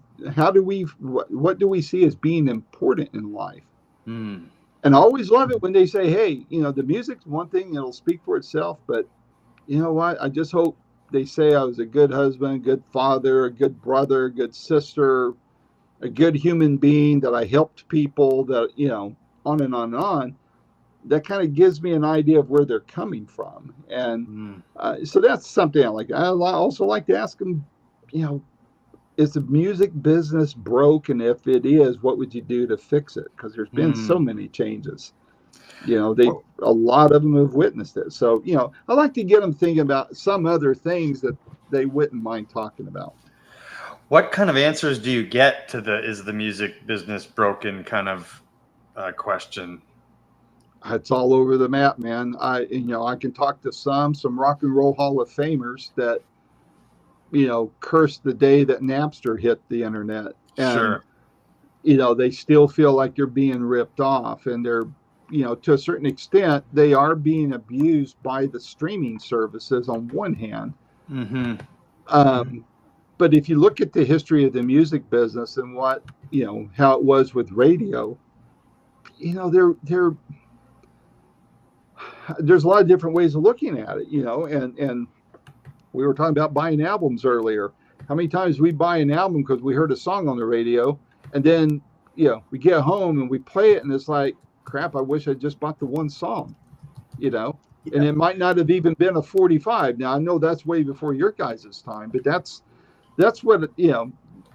see as being important in life? And I always love it when they say, hey, the music's one thing, it'll speak for itself, but you know what? I just hope they say I was a good husband, good father, a good brother, a good sister, a good human being, that I helped people, that, on and on and on. That kind of gives me an idea of where they're coming from. And so that's something I like. I also like to ask them, is the music business broke? And if it is, what would you do to fix it? Because there's been so many changes. A lot of them have witnessed it. So, I like to get them thinking about some other things that they wouldn't mind talking about. What kind of answers do you get to is the music business broken kind of question? It's all over the map, man. I can talk to some Rock and Roll Hall of Famers that, cursed the day that Napster hit the internet. And, Sure. They still feel like they're being ripped off, and they're, to a certain extent, they are being abused by the streaming services on one hand. But if you look at the history of the music business and what, how it was with radio, there's a lot of different ways of looking at it, and we were talking about buying albums earlier. How many times we buy an album because we heard a song on the radio, and then, we get home and we play it, and it's like, crap, I wish I just bought the one song, and it might not have even been a 45. Now, I know that's way before your guys' time, but that's what,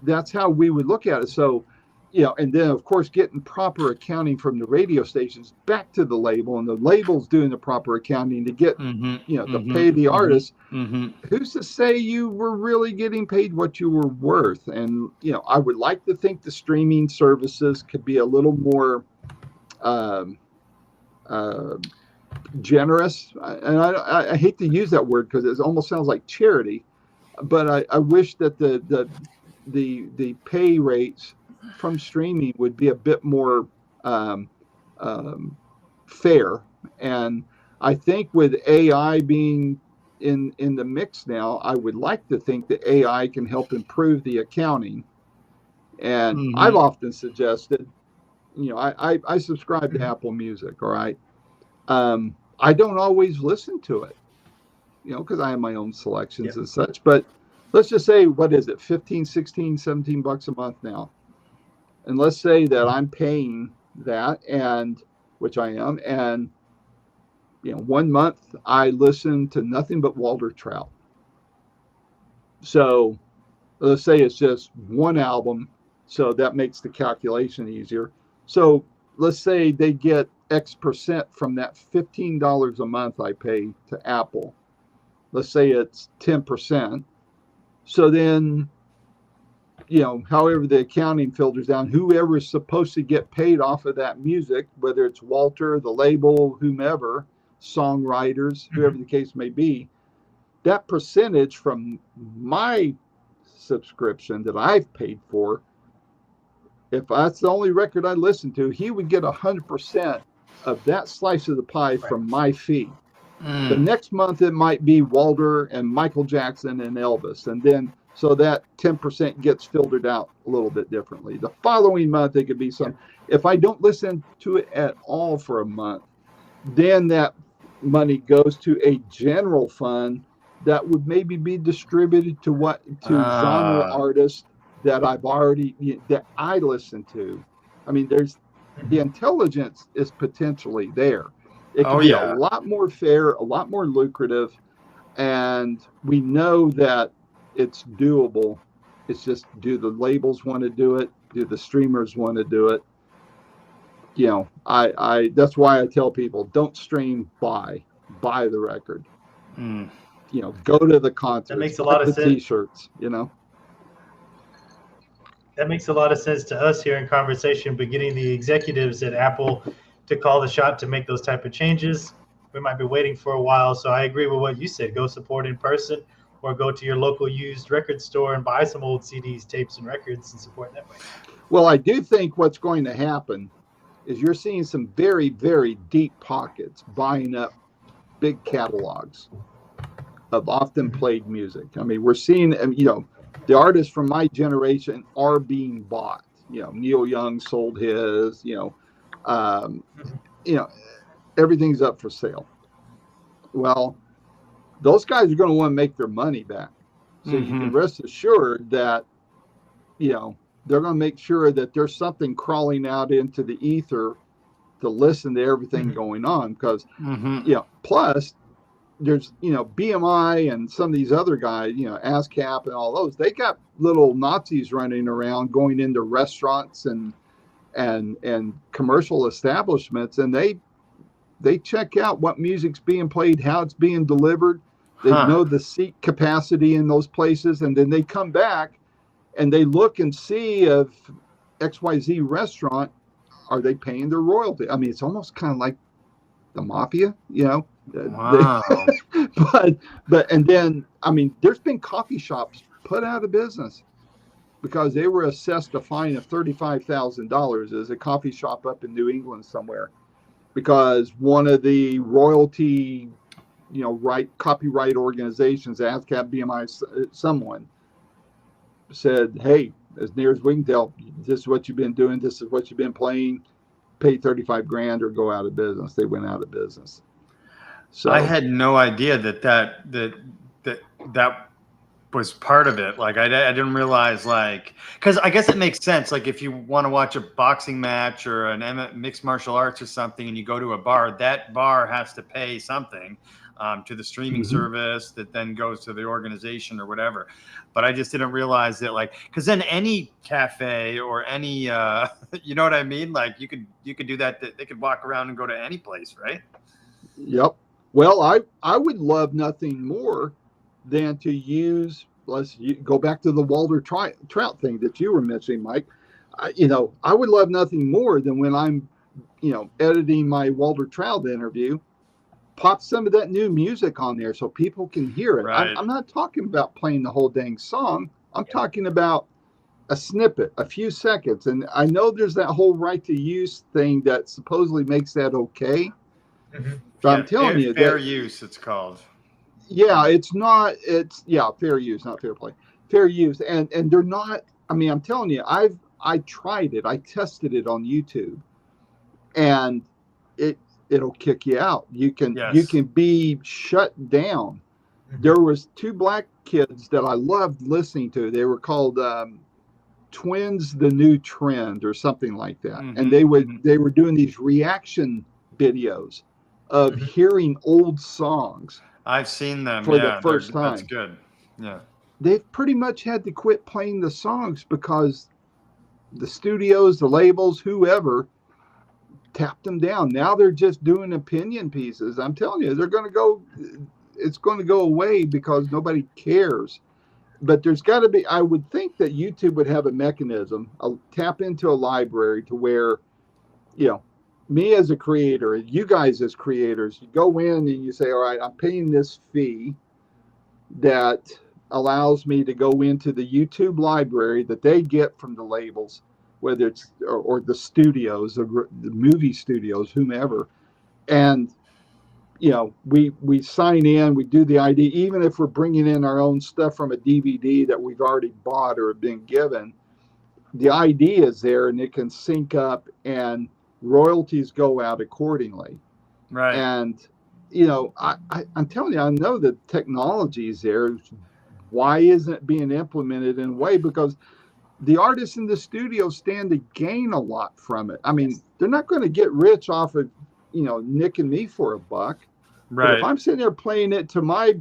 that's how we would look at it. So, and then of course getting proper accounting from the radio stations back to the label, and the label's doing the proper accounting to get, to pay the artist. Who's to say you were really getting paid what you were worth? And, I would like to think the streaming services could be a little more generous. And I hate to use that word because it almost sounds like charity, but I wish that the pay rates from streaming would be a bit more fair. And I think with AI being in the mix now, I would like to think that AI can help improve the accounting. And I've often suggested, I subscribe to Apple Music. All right. I don't always listen to it, because I have my own selections and such, but let's just say, what is it, 15, 16, 17 bucks a month now. And let's say that I'm paying that, and which I am. And, 1 month I listen to nothing but Walter Trout. So let's say it's just one album. So that makes the calculation easier. So let's say they get X percent from that $15 a month I pay to Apple. Let's say it's 10%. So then, however the accounting filters down, whoever is supposed to get paid off of that music, whether it's Walter, the label, whomever, songwriters, whoever the case may be, that percentage from my subscription that I've paid for, if that's the only record I listen to, he would get 100% of that slice of the pie from my fee. The next month it might be Walter and Michael Jackson and Elvis, and then so that 10% gets filtered out a little bit differently. The following month it could be some. If I don't listen to it at all for a month, then that money goes to a general fund that would maybe be distributed to genre artists that that I listen to. I mean, the intelligence is potentially there. It can be a lot more fair, a lot more lucrative, and we know that it's doable. It's just, do the labels want to do it? Do the streamers want to do it? I that's why I tell people, don't stream, buy the record. Go to the concert. That makes a lot of sense. T-shirts, That makes a lot of sense to us here in conversation, but getting the executives at Apple to call the shot to make those type of changes, we might be waiting for a while. So I agree with what you said. Go support in person, or go to your local used record store and buy some old CDs, tapes, and records and support that way. Well, I do think what's going to happen is you're seeing some very, very deep pockets buying up big catalogs of often played music. I mean, we're seeing, the artists from my generation are being bought. Neil Young sold his, everything's up for sale. Well, those guys are going to want to make their money back. So you can rest assured that, they're going to make sure that there's something crawling out into the ether to listen to everything going on. Because, plus there's, BMI and some of these other guys, ASCAP and all those, they got little Nazis running around going into restaurants and commercial establishments, and they check out what music's being played, how it's being delivered. They know the seat capacity in those places, and then they come back and they look and see if XYZ restaurant, are they paying their royalty? I mean, it's almost kind of like the mafia, Wow. but and then, I mean, there's been coffee shops put out of business because they were assessed a fine of $35,000 as a coffee shop up in New England somewhere, because one of the royalty, copyright organizations, ASCAP, BMI, someone said, hey, as near as we can tell, this is what you've been doing, this is what you've been playing, pay $35,000 or go out of business. They went out of business. So I had no idea that was part of it. Like I didn't realize, because I guess it makes sense. Like if you want to watch a boxing match or an mixed martial arts or something, and you go to a bar, that bar has to pay something to the streaming service that then goes to the organization or whatever. But I just didn't realize that, because then any cafe or any, you know what I mean? Like you could do that. They could walk around and go to any place, right? Yep. Well, I would love nothing more than to use, go back to the Walter Trout thing that you were mentioning, Mike. I would love nothing more than when I'm, editing my Walter Trout interview, pop some of that new music on there so people can hear it. Right. I'm not talking about playing the whole dang song. I'm talking about a snippet, a few seconds. And I know there's that whole right to use thing that supposedly makes that okay. But I'm telling you, fair use, it's called. Yeah, fair use, not fair play. Fair use. And they're not, I mean, I'm telling you, I tried it. I tested it on YouTube, and it'll kick you out. You can be shut down. There was two black kids that I loved listening to. They were called Twins the New Trend or something like that. And they were doing these reaction videos of hearing old songs. I've seen them for the first time. That's good. Yeah. They've pretty much had to quit playing the songs because the studios, the labels, whoever, tapped them down. Now they're just doing opinion pieces. I'm telling you, it's going to go away because nobody cares. But there's got to be, I would think that YouTube would have a mechanism, tap into a library to where, me as a creator, you guys as creators, you go in and you say, all right, I'm paying this fee that allows me to go into the YouTube library that they get from the labels, whether it's or the studios, the movie studios, whomever. And we sign in, we do the ID, even if we're bringing in our own stuff from a DVD that we've already bought or have been given, the ID is there and it can sync up and royalties go out accordingly. Right. And, I'm telling you, I know the technology is there. Why isn't it being implemented in a way? Because the artists in the studio stand to gain a lot from it. I mean, they're not going to get rich off of, nicking me for $1. Right. But if I'm sitting there playing it to my,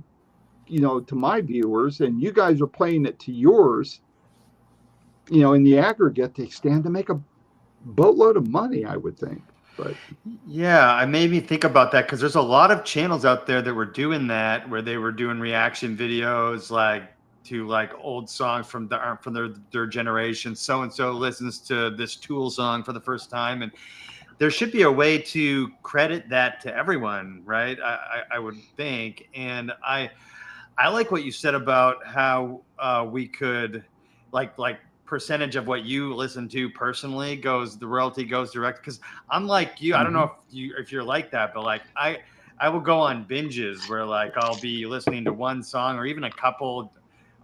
to my viewers, and you guys are playing it to yours, in the aggregate, they stand to make a boatload of money, I would think. But yeah, I made me think about that because there's a lot of channels out there that were doing that, where they were doing reaction videos to old songs from their generation. So and so listens to this Tool song for the first time, and there should be a way to credit that to everyone, right? I would think. And I like what you said about how we could like percentage of what you listen to personally the royalty goes direct. Because I'm like you, I don't know if you're like that, but like I will go on binges where like I'll be listening to one song or even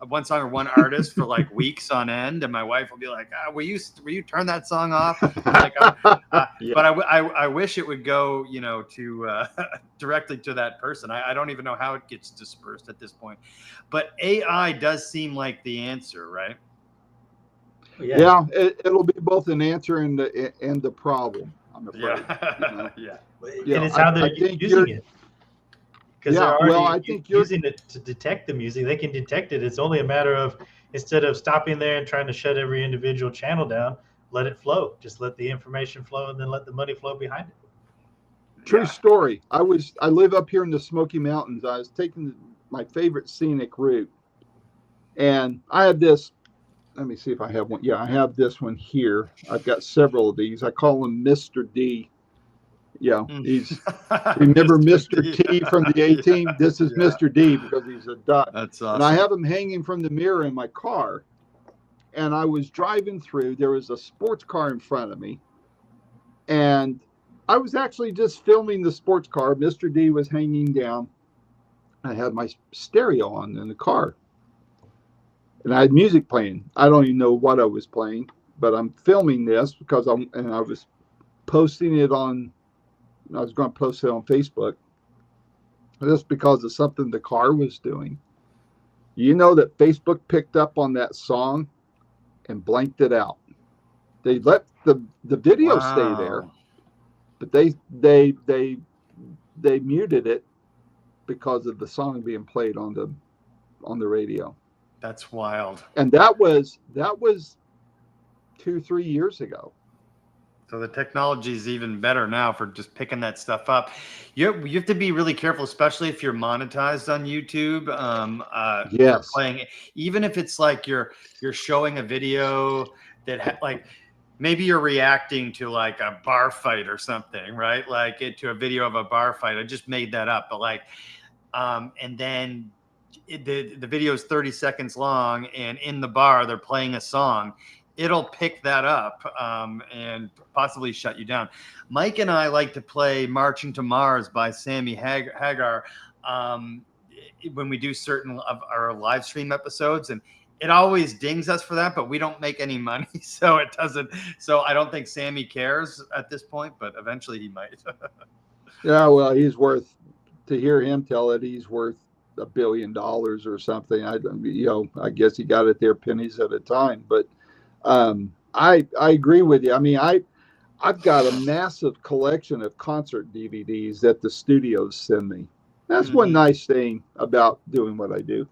one song or one artist for like weeks on end, and my wife will be like, will you turn that song off? Like, yeah. But I wish it would go, to directly to that person. I don't even know how it gets dispersed at this point, but AI does seem like the answer, right? Yeah, it'll be both an answer and the problem, I'm afraid. Yeah. And it's how they're using it. Because they're already using it to detect the music. They can detect it. It's only a matter of, instead of stopping there and trying to shut every individual channel down, let it flow. Just let the information flow and then let the money flow behind it. True story. I live up here in the Smoky Mountains. I was taking my favorite scenic route, and I have this. Let me see if I have one. Yeah, I have this one here. I've got several of these. I call him Mr. D. Yeah, he's remember Mr. T from the A-Team? This is Mr. D because he's a duck. That's awesome. And I have him hanging from the mirror in my car. And I was driving through. There was a sports car in front of me. And I was actually just filming the sports car. Mr. D was hanging down. I had my stereo on in the car. And I had music playing. I don't even know what I was playing, but I'm filming this because I was posting it on. I was going to post it on Facebook. Just because of something the car was doing. You know that Facebook picked up on that song and blanked it out. They let the video stay there, but they muted it because of the song being played on the radio. That's wild. And that was 2-3 years ago. So the technology is even better now for just picking that stuff up. You have to be really careful, especially if you're monetized on YouTube. Yes. Playing, even if it's like you're showing a video that like maybe you're reacting to like a bar fight or something, right? Like to a video of a bar fight. I just made that up, but like, and then the video is 30 seconds long, and in the bar they're playing a song. It'll pick that up and possibly shut you down. Mike and I like to play Marching to Mars by Sammy Hagar when we do certain of our live stream episodes, and it always dings us for that, but we don't make any money, so it doesn't. So I don't think Sammy cares at this point, but eventually he might. Yeah, well, he's worth, to hear him tell it, he's worth $1 billion or something. I guess he got it there pennies at a time, but I agree with you. I mean, I've got a massive collection of concert DVDs that the studios send me. That's one nice thing about doing what I do.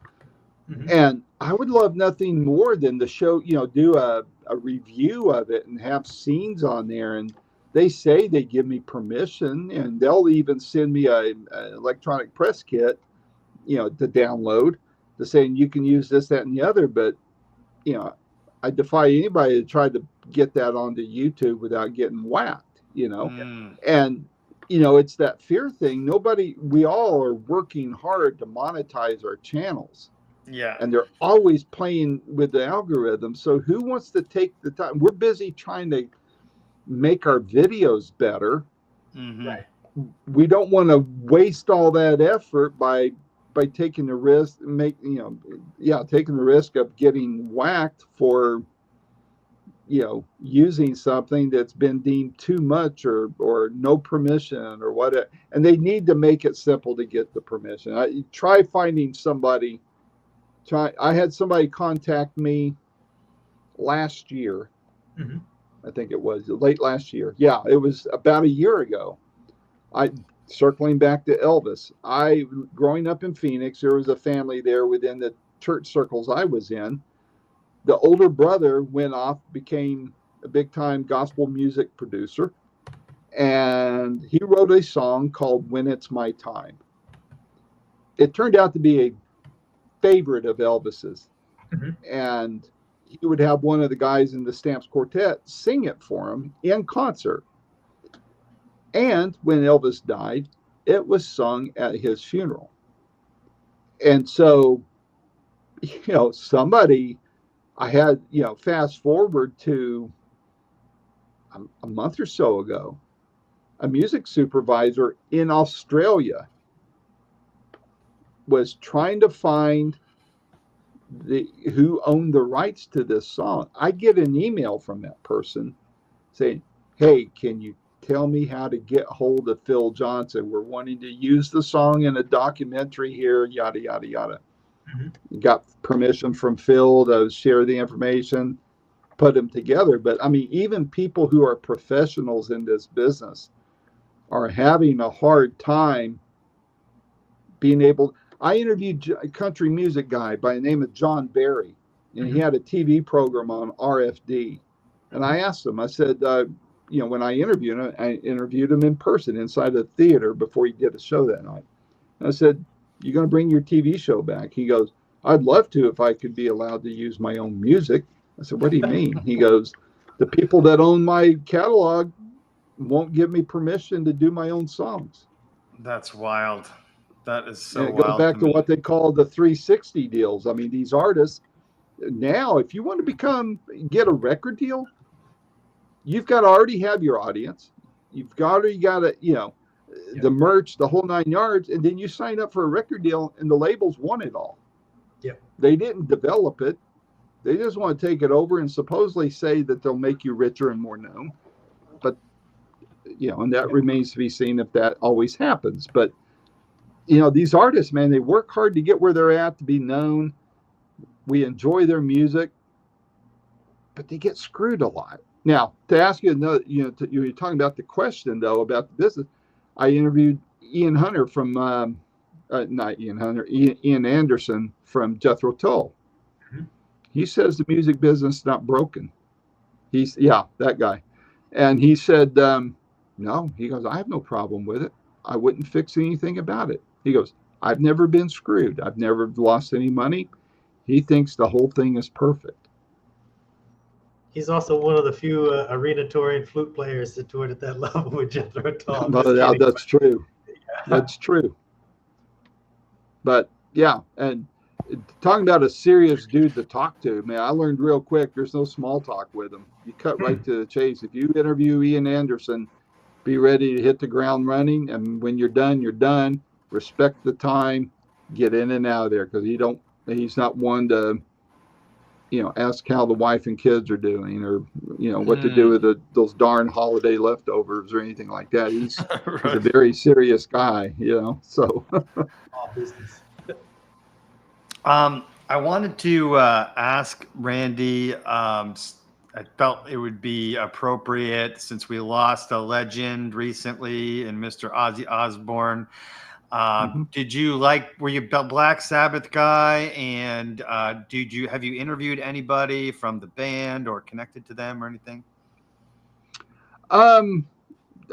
And I would love nothing more than to show, do a review of it and have scenes on there and they say they give me permission, and they'll even send me an electronic press kit, to download, to saying you can use this, that, and the other. But you know, I defy anybody to try to get that onto YouTube without getting whacked. And it's that fear thing. We all are working hard to monetize our channels. Yeah. And they're always playing with the algorithm. So who wants to take the time? We're busy trying to make our videos better. Mm-hmm. Right. We don't want to waste all that effort by taking the risk, taking the risk of getting whacked for, using something that's been deemed too much or no permission or whatever. And they need to make it simple to get the permission. Try finding somebody. I had somebody contact me last year. Mm-hmm. I think it was late last year. Yeah, it was about a year ago. Circling back to Elvis, growing up in Phoenix, there was a family there within the church circles I was in. The older brother went off, became a big time gospel music producer, and he wrote a song called When It's My Time. It turned out to be a favorite of Elvis's. Mm-hmm. And he would have one of the guys in the Stamps Quartet sing it for him in concert. And when Elvis died, it was sung at his funeral. And so, somebody, I had, fast forward to a month or so ago, a music supervisor in Australia was trying to find who owned the rights to this song. I get an email from that person saying, "Hey, can you tell me how to get hold of Phil Johnson? We're wanting to use the song in a documentary here, yada, yada, yada." Mm-hmm. Got permission from Phil to share the information, put them together. But I mean, even people who are professionals in this business are having a hard time being able. I interviewed a country music guy by the name of John Barry, and he had a TV program on RFD. And I asked him, I said, when I interviewed him in person inside a theater before he did a show that night. And I said, "You going to bring your TV show back?" He goes, "I'd love to if I could be allowed to use my own music." I said, "What do you mean?" He goes, "The people that own my catalog won't give me permission to do my own songs." That's wild. That is so wild. It goes back to what they call the 360 deals. I mean, these artists now, if you want to get a record deal, you've got to already have your audience. You've got to, the merch, the whole 9 yards, and then you sign up for a record deal, and the labels want it all. Yep. They didn't develop it. They just want to take it over and supposedly say that they'll make you richer and more known. But, and that remains to be seen if that always happens. But, these artists, man, they work hard to get where they're at, to be known. We enjoy their music, but they get screwed a lot. Now, to ask you another, you were talking about the question, though, about the business. I interviewed Ian Hunter from, not Ian Hunter, Ian Anderson from Jethro Tull. Mm-hmm. He says the music business is not broken. That guy. And he said, no, he goes, "I have no problem with it. I wouldn't fix anything about it." He goes, "I've never been screwed. I've never lost any money." He thinks the whole thing is perfect. He's also one of the few arena touring flute players that toured at that level with Jethro Tull. That's true. Yeah. That's true. But yeah, and talking about a serious dude to talk to, man, I learned real quick, there's no small talk with him. You cut right to the chase. If you interview Ian Anderson, be ready to hit the ground running. And when you're done, you're done. Respect the time. Get in and out of there, because he's not one to, ask how the wife and kids are doing, or, what to do with those darn holiday leftovers or anything like that. He's, right. He's a very serious guy, so. All business. I wanted to ask Randy, I felt it would be appropriate, since we lost a legend recently in Mr. Ozzy Osbourne. Were you a Black Sabbath guy? And have you interviewed anybody from the band or connected to them or anything?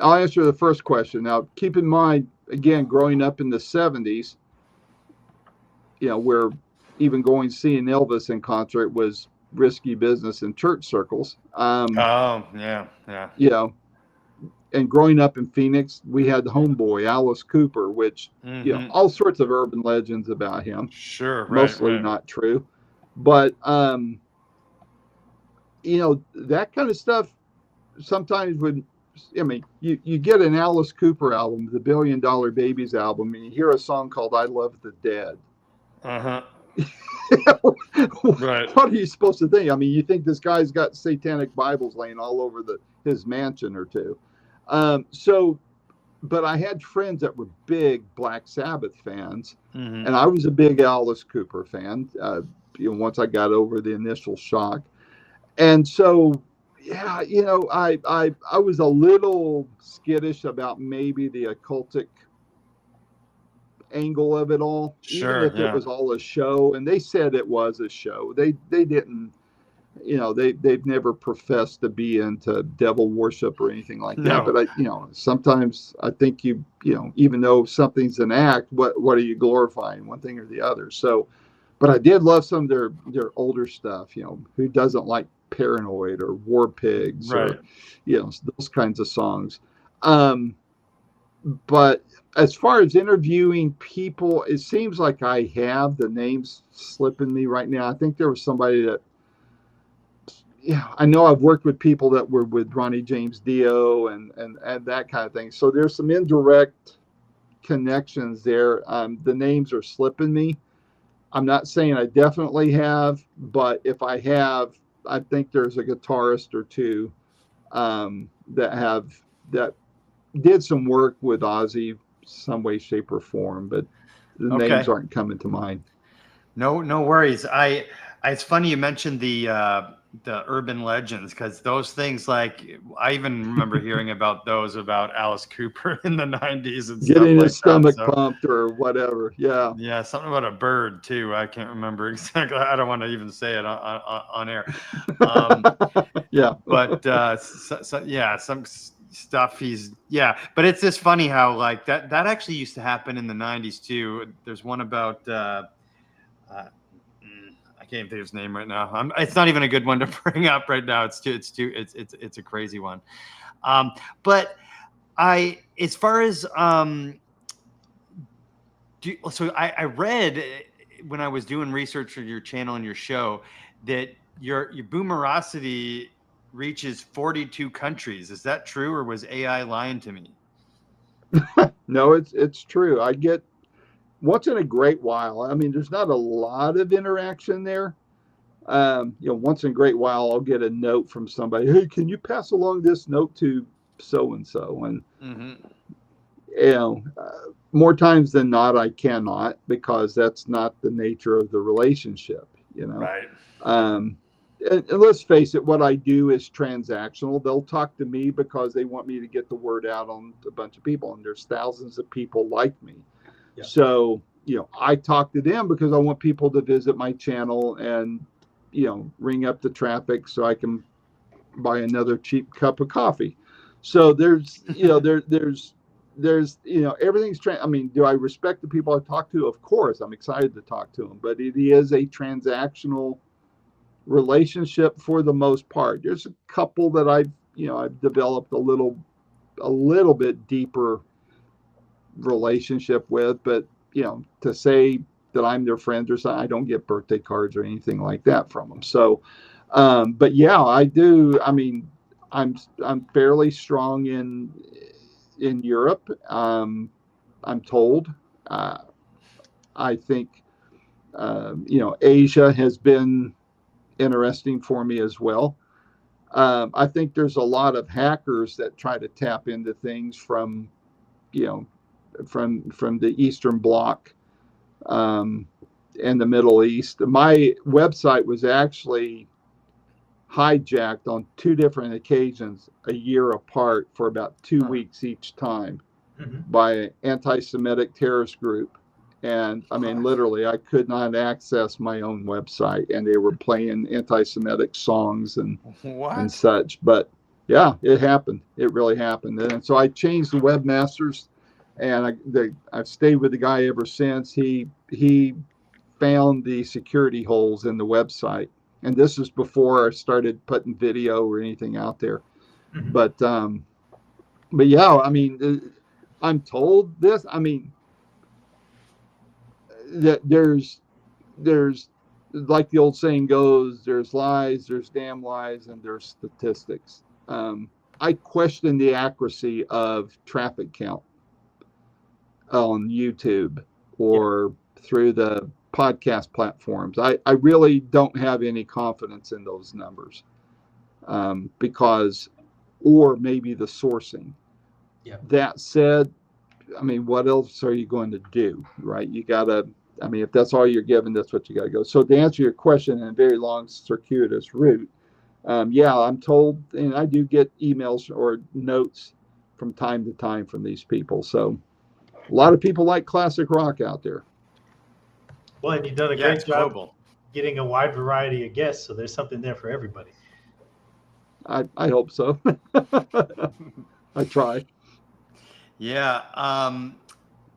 I'll answer the first question. Now, keep in mind, again, growing up in the 70s, where even going seeing Elvis in concert was risky business in church circles. Oh, yeah. And growing up in Phoenix, we had the homeboy, Alice Cooper, which, all sorts of urban legends about him. Sure, right. Mostly not true. But, that kind of stuff sometimes you get an Alice Cooper album, the $1 Billion Babies album, and you hear a song called I Love the Dead. Uh-huh. Right. What are you supposed to think? I mean, you think this guy's got satanic Bibles laying all over his mansion or two. But I had friends that were big Black Sabbath fans, and I was a big Alice Cooper fan, once I got over the initial shock. And so, yeah, I was a little skittish about maybe the occultic angle of it all, sure, even if it was all a show. And they said it was a show. They didn't, they've never professed to be into devil worship or anything like that. But sometimes I think even though something's an act, what are you glorifying, one thing or the other? So, but I did love some of their older stuff. Who doesn't like Paranoid or War Pigs, right, or those kinds of songs. But as far as interviewing people, it seems like I have the names slipping me right now. I think there was somebody that, I know I've worked with people that were with Ronnie James Dio and that kind of thing. So there's some indirect connections there. The names are slipping me. I'm not saying I definitely have, but if I have, I think there's a guitarist or two that did some work with Ozzy some way, shape, or form, but the names aren't coming to mind. No worries. It's funny you mentioned the urban legends, because those things, like, I even remember hearing about Alice Cooper in the 90s and getting stuff his stomach that, pumped or whatever. Yeah, something about a bird too. I can't remember exactly. I don't want to even say it on air. But some stuff but it's just funny how, like, that actually used to happen in the 90s too. There's one about I can't think of his name right now. It's not even a good one to bring up right now. It's a crazy one. But as far as I read when I was doing research for your channel and your show that your Boomerocity reaches 42 countries. Is that true, or was AI lying to me? No, it's true. I get once in a great while. I mean, there's not a lot of interaction there. Once in a great while, I'll get a note from somebody. Hey, can you pass along this note to so and so? And more times than not, I cannot, because that's not the nature of the relationship. Right. And let's face it, what I do is transactional. They'll talk to me because they want me to get the word out on a bunch of people, and there's thousands of people like me. Yeah. So, I talk to them because I want people to visit my channel and, ring up the traffic so I can buy another cheap cup of coffee. So there's, there's everything's I mean, do I respect the people I talk to? Of course, I'm excited to talk to them, but it is a transactional relationship for the most part. There's a couple that I've developed a little bit deeper relationship with, but to say that I'm their friend or something, I don't get birthday cards or anything like that from them. So, but yeah, I do. I mean, I'm fairly strong in Europe. I'm told. I think Asia has been interesting for me as well. I think there's a lot of hackers that try to tap into things from the Eastern Bloc and the Middle East. My website was actually hijacked on 2 different occasions a year apart for about 2 weeks each time by an anti-Semitic terrorist group. And I mean, literally, I could not access my own website, and they were playing anti-Semitic songs and such. But Yeah, it happened. It really happened. And so I changed the webmasters, and I've stayed with the guy ever since. He found the security holes in the website, and this is before I started putting video or anything out there. Mhm. But yeah, I mean, I'm told this. I mean, that there's like the old saying goes, there's lies, there's damn lies, and there's statistics. I question the accuracy of traffic count on YouTube Yeah. or through the podcast platforms. I really don't have any confidence in those numbers, because, or maybe the sourcing. Yeah. That said, I mean, what else are you going to do, right? You got to, I mean, if that's all you're given, that's what you got to go. So to answer your question in a very long, circuitous route, yeah, I'm told, and I do get emails or notes from time to time from these people. So a lot of people like classic rock out there. Well, and you've done a Yeah, great it's job global. getting a wide variety of guests, so there's something there for everybody. I hope so. I try. Yeah.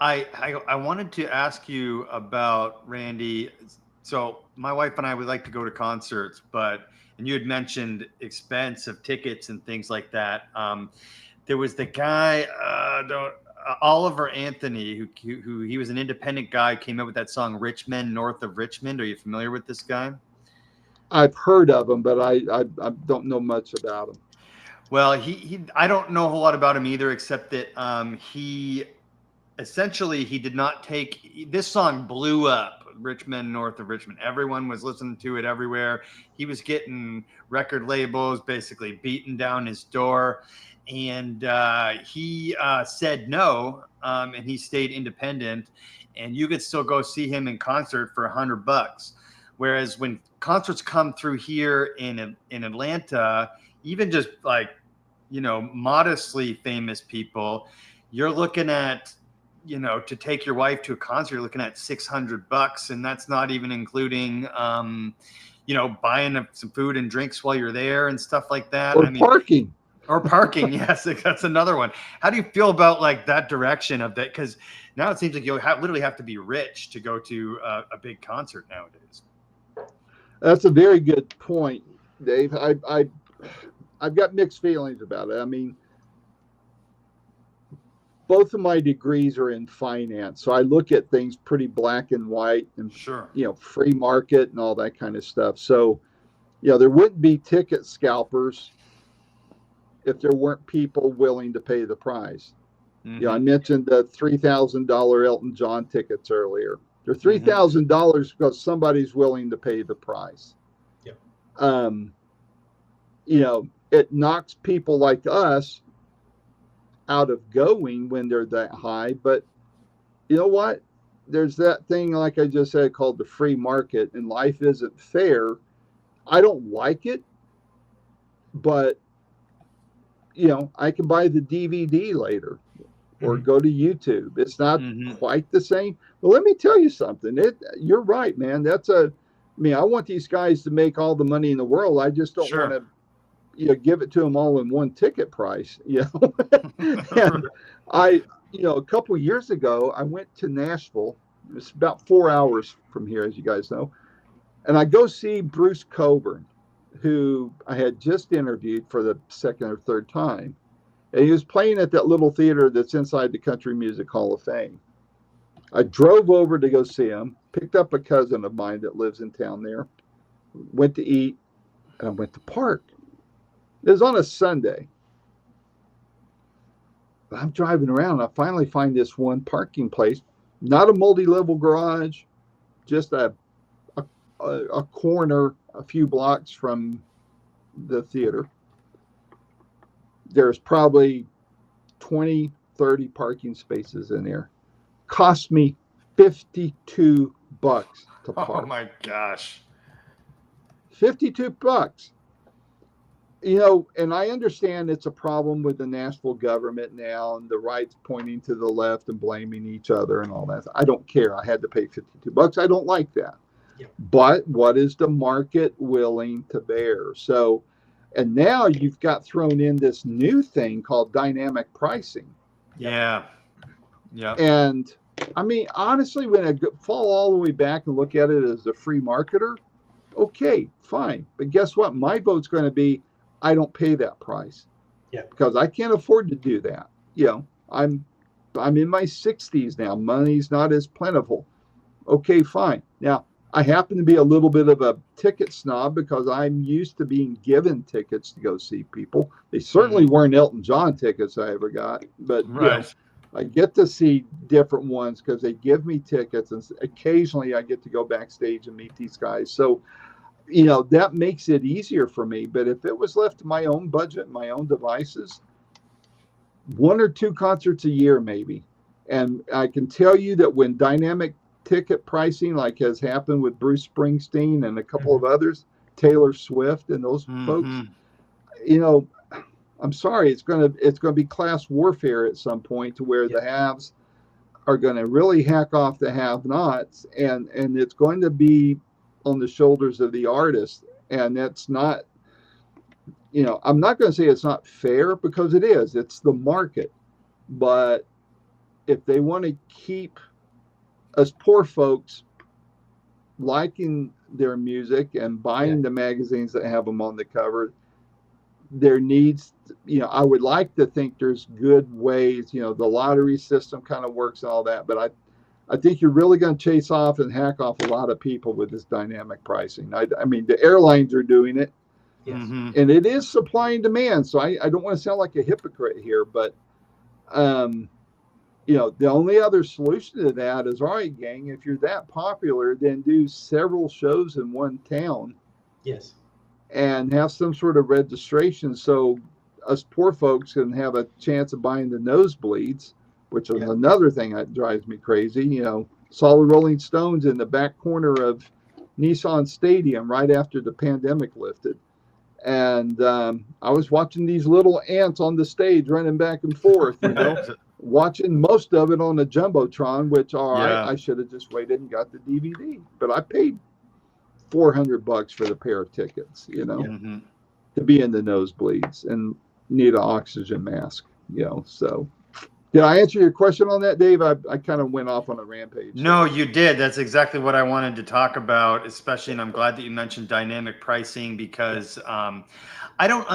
I wanted to ask you about, Randy. So my wife and I would like to go to concerts, and you had mentioned expense of tickets and things like that. There was the guy, Oliver Anthony, who he was an independent guy, came up with that song "Rich Men North of Richmond." Are you familiar with this guy? I've heard of him, but I don't know much about him. Well, I don't know a whole lot about him either, except that he essentially he did not take this song blew up Richmond North of Richmond. Everyone was listening to it everywhere. He was getting record labels basically beating down his door, and he said no, and he stayed independent, and you could still go see him in concert for $100. Whereas when concerts come through here in Atlanta, even just like, modestly famous people, you're looking at, to take your wife to a concert, you're looking at $600, and that's not even including, buying some food and drinks while you're there and stuff like that. Or parking. Or parking. Yes, that's another one. How do you feel about like that direction of that? Because now it seems like you literally have to be rich to go to a big concert nowadays. That's a very good point, Dave. I've got mixed feelings about it. I mean, both of my degrees are in finance, so I look at things pretty black and white, and Sure. free market and all that kind of stuff. So, there wouldn't be ticket scalpers if there weren't people willing to pay the price. Mm-hmm. I mentioned the $3,000 Elton John tickets earlier. They're $3,000 because somebody's willing to pay the price. Yep. It knocks people like us out of going when they're that high. But you know what? There's that thing, like I just said, called the free market, and life isn't fair. I don't like it, but I can buy the DVD later or go to YouTube. It's not quite the same. But let me tell you something. You're right, man. I want these guys to make all the money in the world. I just don't want to, give it to them all in one ticket price. And a couple of years ago, I went to Nashville. It's about 4 hours from here, as you guys know. And I go see Bruce Coburn, who I had just interviewed for the second or third time. And he was playing at that little theater that's inside the Country Music Hall of Fame. I drove over to go see him, picked up a cousin of mine that lives in town there, went to eat, and I went to park. It was on a Sunday. I'm driving around, and I finally find this one parking place, not a multi-level garage, just a corner a few blocks from the theater. There's probably 20, 30 parking spaces in there. Cost me $52 to park. Oh my gosh. $52. And I understand it's a problem with the Nashville government now, and the right's pointing to the left and blaming each other and all that. I don't care. I had to pay $52. I don't like that. Yep. But what is the market willing to bear? So And now you've got thrown in this new thing called dynamic pricing. Yeah. Yeah. And I mean, honestly, when I fall all the way back and look at it as a free marketer, okay, fine. But guess what? My vote's going to be, I don't pay that price. Yeah. Because I can't afford to do that. You know, I'm in my 60s now. Money's not as plentiful. Okay, fine. Now, I happen to be a little bit of a ticket snob because I'm used to being given tickets to go see people. They certainly weren't Elton John tickets I ever got, but you know, I get to see different ones because they give me tickets, and occasionally I get to go backstage and meet these guys. So, you know, that makes it easier for me. But if it was left to my own budget, my own devices, 1 or 2 concerts a year, maybe. And I can tell you that when dynamic ticket pricing, like has happened with Bruce Springsteen and a couple of others, Taylor Swift and those folks, you know, I'm sorry, it's going to be class warfare at some point to where the haves are going to really hack off the have-nots, and it's going to be on the shoulders of the artists. And that's not, you know, I'm not going to say it's not fair, because it is. It's the market. But if they want to keep us poor folks liking their music and buying the magazines that have them on the cover, there needs, you know, I would like to think there's good ways, you know, the lottery system kind of works and all that, but I think you're really going to chase off and hack off a lot of people with this dynamic pricing. I mean, the airlines are doing it, and it is supply and demand. So I don't want to sound like a hypocrite here, but you know, the only other solution to that is, all right, gang, if you're that popular, then do several shows in one town. Yes. And have some sort of registration so us poor folks can have a chance of buying the nosebleeds, which is another thing that drives me crazy. You know, saw the Rolling Stones in the back corner of Nissan Stadium right after the pandemic lifted. And I was watching these little ants on the stage running back and forth, you know, watching most of it on the Jumbotron, which, all right, I should have just waited and got the DVD. But I paid $400 for the pair of tickets, you know, to be in the nosebleeds and need an oxygen mask, you know. So did I answer your question on that, Dave? I kind of went off on a rampage. No, you did. That's exactly what I wanted to talk about, especially, and I'm glad that you mentioned dynamic pricing, because I don't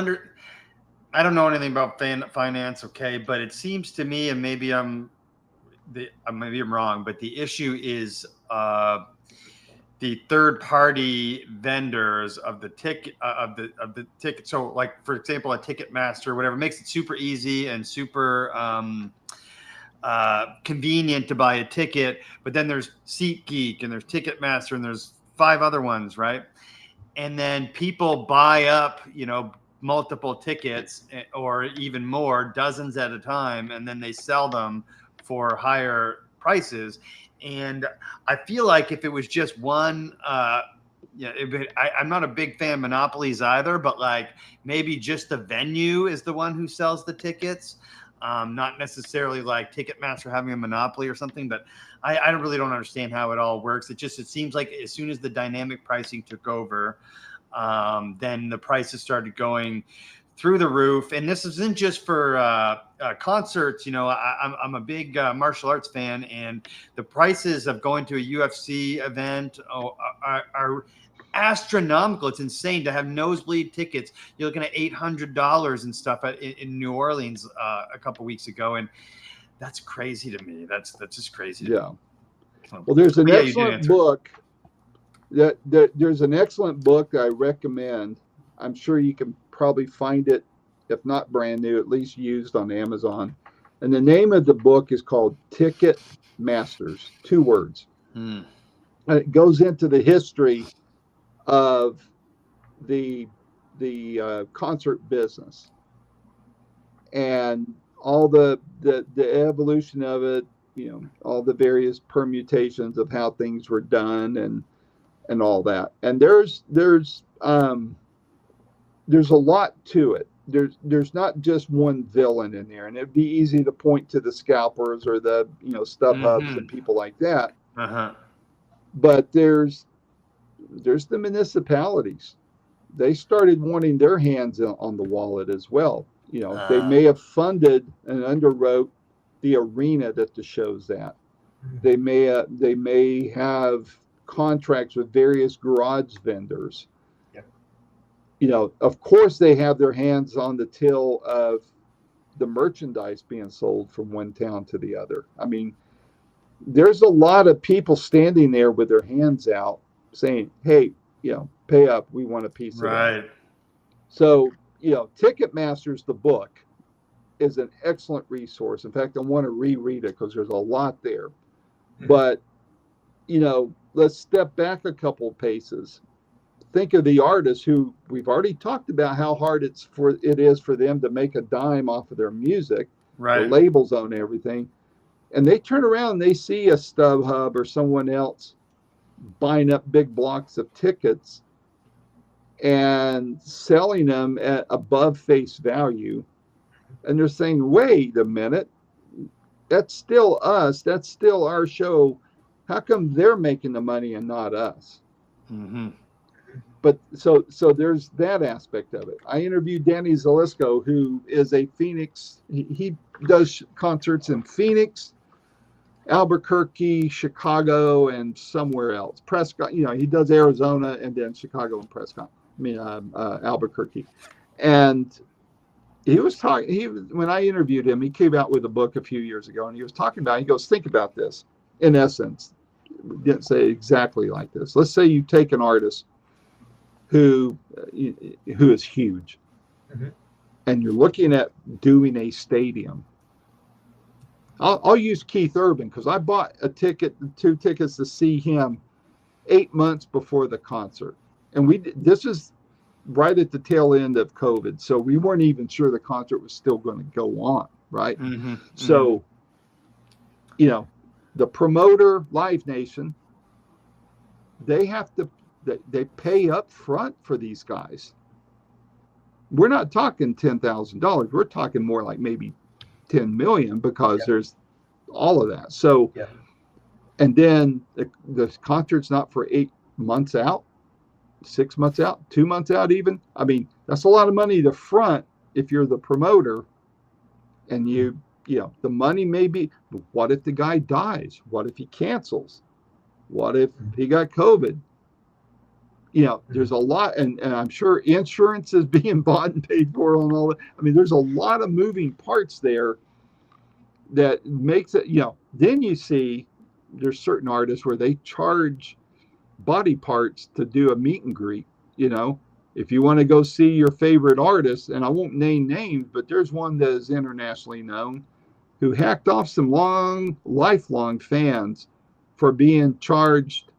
know anything about finance, okay, but it seems to me, and maybe I'm wrong, but the issue is the third-party vendors of the ticket of the ticket. So, like, for example, a Ticketmaster, whatever, makes it super easy and super convenient to buy a ticket. But then there's SeatGeek and there's Ticketmaster and there's 5 other ones, right? And then people buy up, you know, multiple tickets or even more, dozens at a time, and then they sell them for higher prices. And I feel like if it was just one, I'm not a big fan of monopolies either, but like maybe just the venue is the one who sells the tickets, not necessarily like Ticketmaster having a monopoly or something. But I really don't understand how it all works. It seems like as soon as the dynamic pricing took over, then the prices started going through the roof. And this isn't just for concerts. You know, I'm a big martial arts fan, and the prices of going to a UFC event are astronomical. It's insane to have nosebleed tickets. You're looking at $800 and stuff in New Orleans a couple weeks ago, and that's crazy to me. That's just crazy to me. Well, there's an excellent book. There's an excellent book I recommend. I'm sure you can probably find it, if not brand new, at least used on Amazon. And the name of the book is called Ticket Masters, 2 words. And it goes into the history of the concert business and all the evolution of it, you know, all the various permutations of how things were done and all that. And there's a lot to it. There's not just one villain in there, and it'd be easy to point to the scalpers or the, you know, StubHubs and people like that. But there's the municipalities, they started wanting their hands on the wallet as well. They may have funded and underwrote the arena that the show's at. They may have contracts with various garage vendors. Of course, they have their hands on the till of the merchandise being sold from one town to the other. I mean, there's a lot of people standing there with their hands out saying, hey, pay up. We want a piece of that. Right. So, Ticketmaster's the book is an excellent resource. In fact, I want to reread it because there's a lot there. But, let's step back a couple of paces. Think of the artists who we've already talked about how hard it is for them to make a dime off of their music. Right. The labels own everything. And they turn around and they see a StubHub or someone else buying up big blocks of tickets and selling them at above face value. And they're saying, wait a minute, that's still us. That's still our show. How come they're making the money and not us? Mm-hmm. But so there's that aspect of it. I interviewed Danny Zelisko, who is a Phoenix. He does concerts in Phoenix, Albuquerque, Chicago, and somewhere else. Prescott, he does Arizona and then Chicago and Prescott. Albuquerque. And he was talking. When I interviewed him, he came out with a book a few years ago, and he was talking about. He goes, think about this. In essence, didn't say exactly like this. Let's say you take an artist who is huge, and you're looking at doing a stadium. I'll use Keith Urban because I bought two tickets to see him 8 months before the concert, and this is right at the tail end of COVID, so we weren't even sure the concert was still going to go on, right? So, the promoter, Live Nation, they pay up front for these guys. We're not talking $10,000. We're talking more like maybe 10 million because there's all of that. So, and then the concert's not for 8 months out, 6 months out, 2 months out even. I mean, that's a lot of money to front if you're the promoter, and the money may be, what if the guy dies? What if he cancels? What if he got COVID? There's a lot, and I'm sure insurance is being bought and paid for on all that. I mean, there's a lot of moving parts there that makes it, then you see there's certain artists where they charge body parts to do a meet and greet. If you want to go see your favorite artist, and I won't name names, but there's one that is internationally known who hacked off some lifelong fans for being charged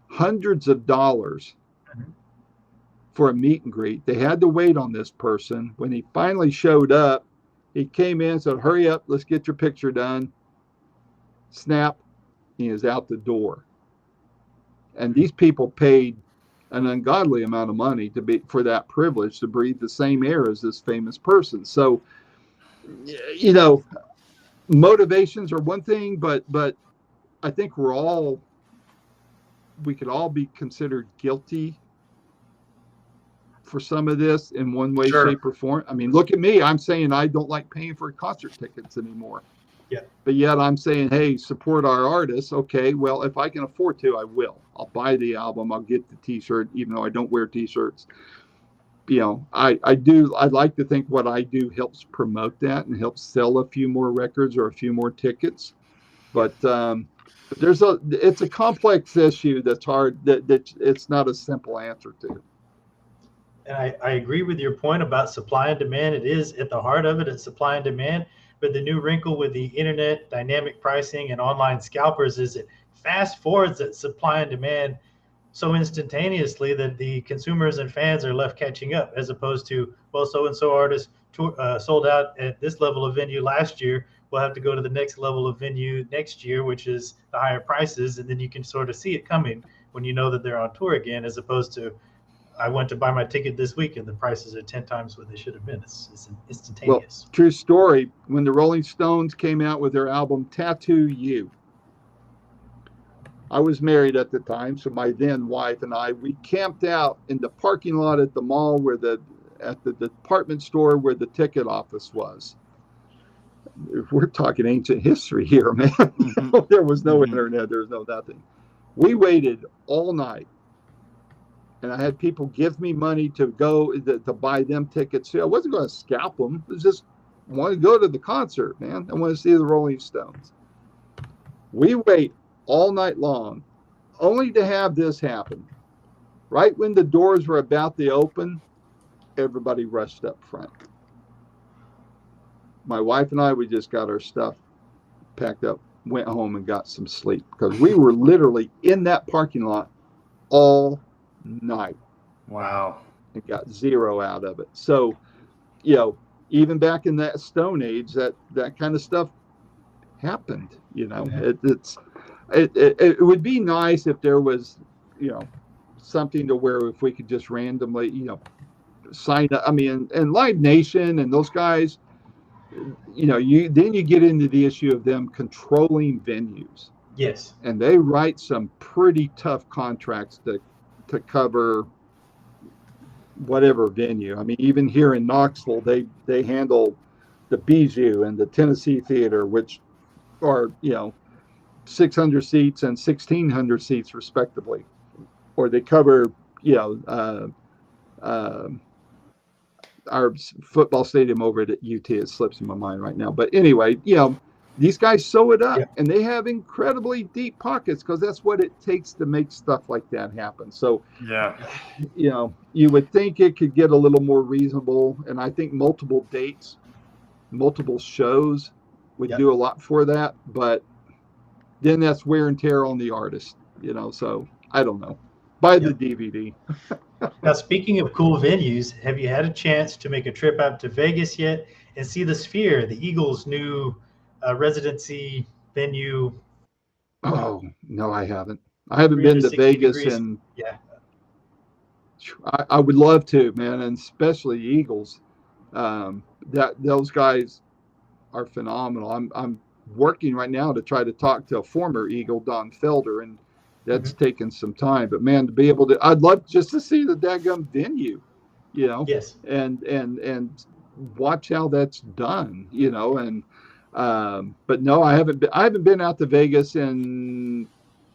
hundreds of dollars for a meet and greet. They had to wait on this person. When he finally showed up, he came in and said, hurry up, let's get your picture done. Snap, he is out the door. And these people paid an ungodly amount of money for that privilege to breathe the same air as this famous person. So, motivations are one thing, but I think we could all be considered guilty for some of this in one way, shape, or form. I mean, look at me. I'm saying I don't like paying for concert tickets anymore. But yet I'm saying, hey, support our artists. Okay, well, if I can afford to, I will. I'll buy the album. I'll get the T-shirt, even though I don't wear T-shirts. I I'd like to think what I do helps promote that and helps sell a few more records or a few more tickets. But it's a complex issue that's hard, that it's not a simple answer to. And I agree with your point about supply and demand. It is at the heart of it, it's supply and demand. But the new wrinkle with the internet, dynamic pricing, and online scalpers is it fast forwards that supply and demand so instantaneously that the consumers and fans are left catching up, as opposed to, well, so-and-so artist sold out at this level of venue last year. We'll have to go to the next level of venue next year, which is the higher prices. And then you can sort of see it coming when you know that they're on tour again, as opposed to, I went to buy my ticket this week and the prices are 10 times what they should have been. It's instantaneous. Well, true story. When the Rolling Stones came out with their album Tattoo You, I was married at the time, so my then wife and I, we camped out in the parking lot at the mall at the department store where the ticket office was. We're talking ancient history here, man. Mm-hmm. There was no Mm-hmm. internet, there was no nothing. We waited all night, and I had people give me money to go to buy them tickets. I wasn't going to scalp them. It was just want to go to the concert, man. I want to see the Rolling Stones. We wait all night long, only to have this happen. Right when the doors were about to open, everybody rushed up front. My wife and I, we just got our stuff packed up, went home and got some sleep because we were literally in that parking lot all night. Wow. And got zero out of it. So, you know, even back in that Stone Age, that kind of stuff happened. You know, it would be nice if there was, you know, something to where if we could just randomly, you know, sign up. I mean, and Live Nation and those guys, you know, you get into the issue of them controlling venues. Yes. And they write some pretty tough contracts to cover whatever venue. I mean, even here in Knoxville, they handle the Bijou and the Tennessee Theater, which are, you know, 600 seats and 1,600 seats respectively, or they cover, you know, our football stadium over at UT. It slips in my mind right now, but anyway, you know, these guys sew it up, and they have incredibly deep pockets because that's what it takes to make stuff like that happen. So, yeah, you know, you would think it could get a little more reasonable, and I think multiple dates, multiple shows would do a lot for that, but then that's wear and tear on the artist, you know. So I don't know. Buy the DVD. Now, speaking of cool venues, have you had a chance to make a trip out to Vegas yet and see the Sphere, the Eagles' new residency venue? Oh, no, I haven't. I haven't been to Vegas degrees. and Yeah. I would love to, man, and especially Eagles. That those guys are phenomenal. I'm working right now to try to talk to a former Eagle, Don Felder, and that's taken some time. But man, to be able to, I'd love just to see the daggum venue, you know, Yes, and watch how that's done, you know. And but no, I haven't been out to Vegas in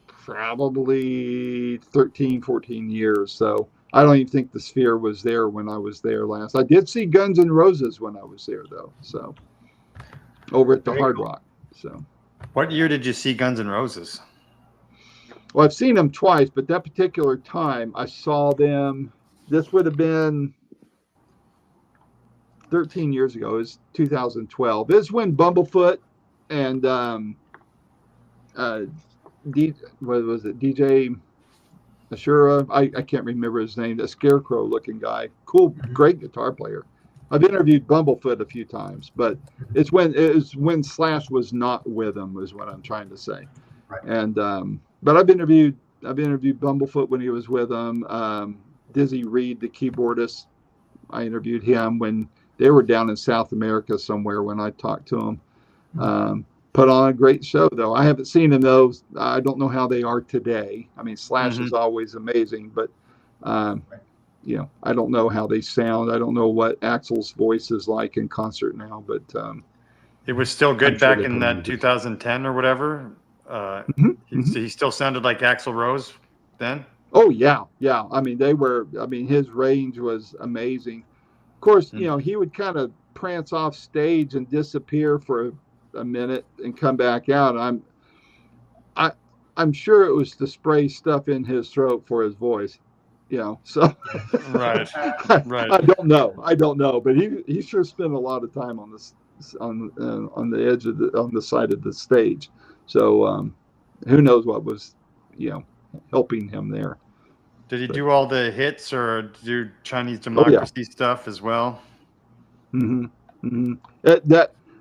probably 13, 14 years. So I don't even think the Sphere was there when I was there last. I did see Guns N' Roses when I was there though. So over at the Hard Rock. So what year did you see Guns N' Roses? Well, I've seen them twice, but that particular time I saw them, this would have been 13 years ago. It was 2012. This is when Bumblefoot and what was it, DJ Ashura? I can't remember his name. The scarecrow looking guy. Cool, great guitar player. I've interviewed Bumblefoot a few times, but it was when Slash was not with him, is what I'm trying to say. Right. And but I've interviewed Bumblefoot when he was with him. Dizzy Reed, the keyboardist, I interviewed him when they were down in South America somewhere when I talked to him. Put on a great show, though. I haven't seen them, though. I don't know how they are today. I mean, Slash is always amazing, but, you know, I don't know how they sound. I don't know what Axl's voice is like in concert now, but it was still good back in that 2010 or whatever. He still sounded like Axl Rose then? Oh, yeah. I mean, his range was amazing. Of course, you know, he would kind of prance off stage and disappear for a minute and come back out. I'm sure it was to spray stuff in his throat for his voice, you know. So right. I don't know, but he sure spent a lot of time on this on the edge of on the side of the stage. So who knows what was, you know, helping him there. Did he do all the hits or do Chinese Democracy stuff as well?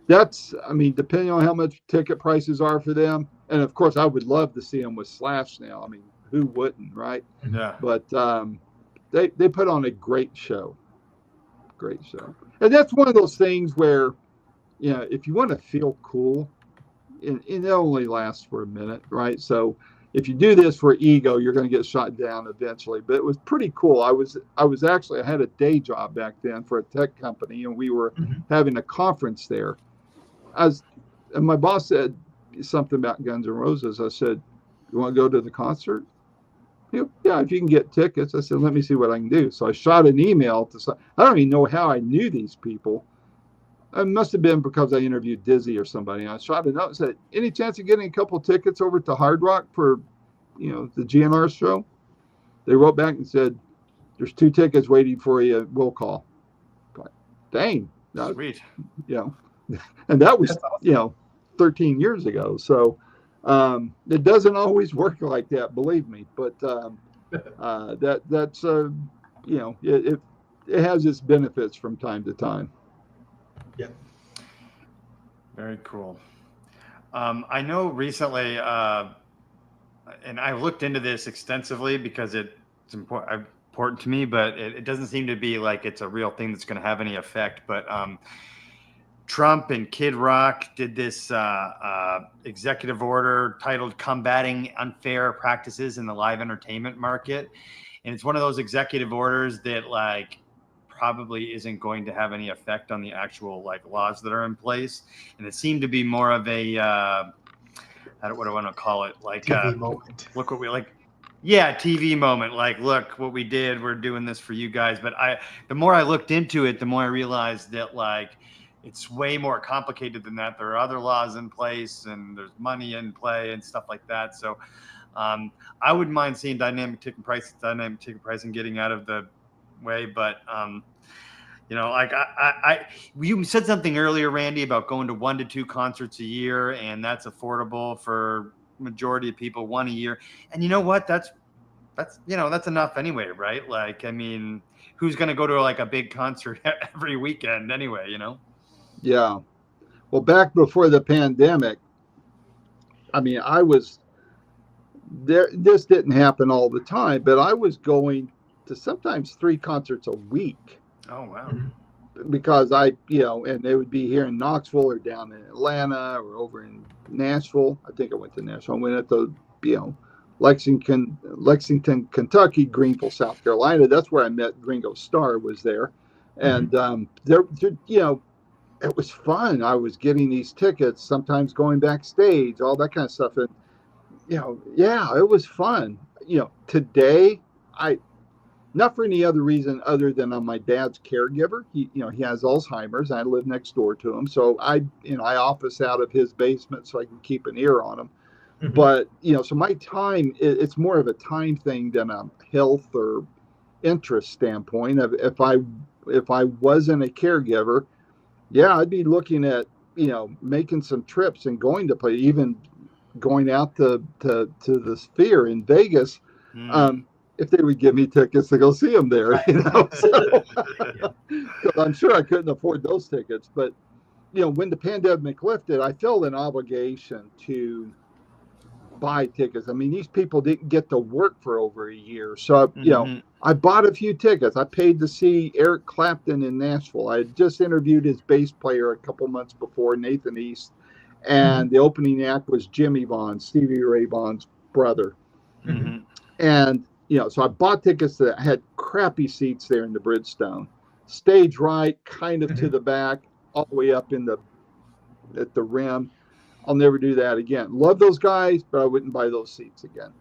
That's, I mean, depending on how much ticket prices are for them. And of course, I would love to see them with Slash now. I mean, who wouldn't, right? Yeah. But they put on a great show. And that's one of those things where, you know, if you want to feel cool, it only lasts for a minute, right? So, if you do this for ego, you're going to get shot down eventually. But it was pretty cool. I had a day job back then for a tech company, and we were having a conference there. And my boss said something about Guns N' Roses. I said, "You want to go to the concert?" Yeah, if you can get tickets. I said, "Let me see what I can do." So I shot an email to. I don't even know how I knew these people. It must have been because I interviewed Dizzy or somebody. And I shot a note and said, "Any chance of getting a couple tickets over to Hard Rock for, the GNR show?" They wrote back and said, "There's 2 tickets waiting for you. We'll call." But, dang. Sweet. And that was, 13 years ago. So it doesn't always work like that, believe me. But that's it has its benefits from time to time. Yeah. Very cool. I know recently, and I looked into this extensively because it's important to me, but it doesn't seem to be like it's a real thing that's going to have any effect. But Trump and Kid Rock did this executive order titled "Combating Unfair Practices in the Live Entertainment Market," and it's one of those executive orders that probably isn't going to have any effect on the actual laws that are in place, and it seemed to be more of a what do I want to call it, TV moment. Look what we TV moment, look what we did, we're doing this for you guys. But the more I looked into it, the more I realized that it's way more complicated than that. There are other laws in place, and there's money in play and stuff like that. So I wouldn't mind seeing dynamic ticket pricing getting out of the way. But you said something earlier, Randy, about going to 1 to 2 concerts a year, and that's affordable for majority of people, 1 a year. And you know what? That's enough anyway, right? Who's going to go to a big concert every weekend anyway, Yeah. Well, back before the pandemic, I was there. This didn't happen all the time, but I was going to sometimes 3 concerts a week. Oh, wow. Because and they would be here in Knoxville or down in Atlanta or over in Nashville. I think I went to Nashville. I went at the, Lexington, Kentucky, Greenville, South Carolina. That's where I met Ringo Starr, was there. And it was fun. I was getting these tickets, sometimes going backstage, all that kind of stuff. And, it was fun. Today, not for any other reason other than I'm my dad's caregiver. He has Alzheimer's. I live next door to him. So I office out of his basement so I can keep an ear on him. Mm-hmm. But, so my time, it's more of a time thing than a health or interest standpoint. If I wasn't a caregiver, I'd be looking at, making some trips and going to play, even going out to the Sphere in Vegas. If they would give me tickets to go see them there, so, I'm sure I couldn't afford those tickets. But, when the pandemic lifted, I felt an obligation to buy tickets. These people didn't get to work for over a year. So, I bought a few tickets. I paid to see Eric Clapton in Nashville. I had just interviewed his bass player a couple months before, Nathan East. And the opening act was Jimmy Vaughn, Stevie Ray Vaughan's brother. Mm-hmm. And, so I bought tickets that had crappy seats there in the Bridgestone, stage right, kind of to the back, all the way up at the rim. I'll never do that again. Love those guys, but I wouldn't buy those seats again.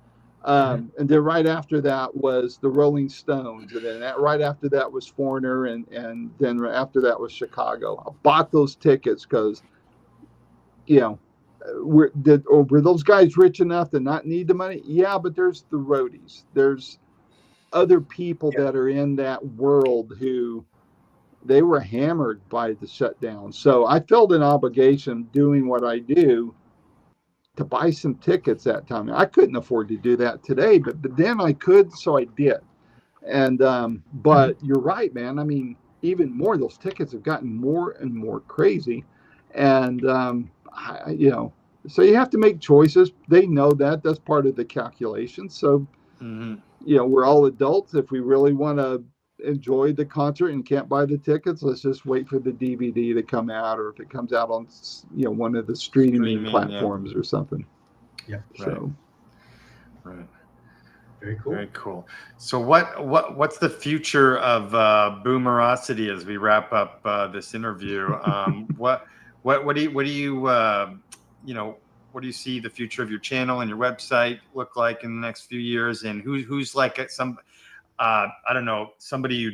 And then right after that was the Rolling Stones. And then right after that was Foreigner. And then after that was Chicago. I bought those tickets because, were those guys rich enough to not need the money? Yeah, but there's the roadies. There's other people that are in that world who they were hammered by the shutdown. So I felt an obligation doing what I do to buy some tickets that time. I couldn't afford to do that today, but then I could, so I did. And but you're right, man. Even more, those tickets have gotten more and more crazy. And so you have to make choices. They know that. That's part of the calculation. So we're all adults. If we really want to enjoy the concert and can't buy the tickets, let's just wait for the DVD to come out, or if it comes out on one of the streaming platforms or something. Yeah. So Right. Very cool. Very cool. So what's the future of Boomerocity as we wrap up this interview? What do you see the future of your channel and your website look like in the next few years? And who's like I don't know, somebody you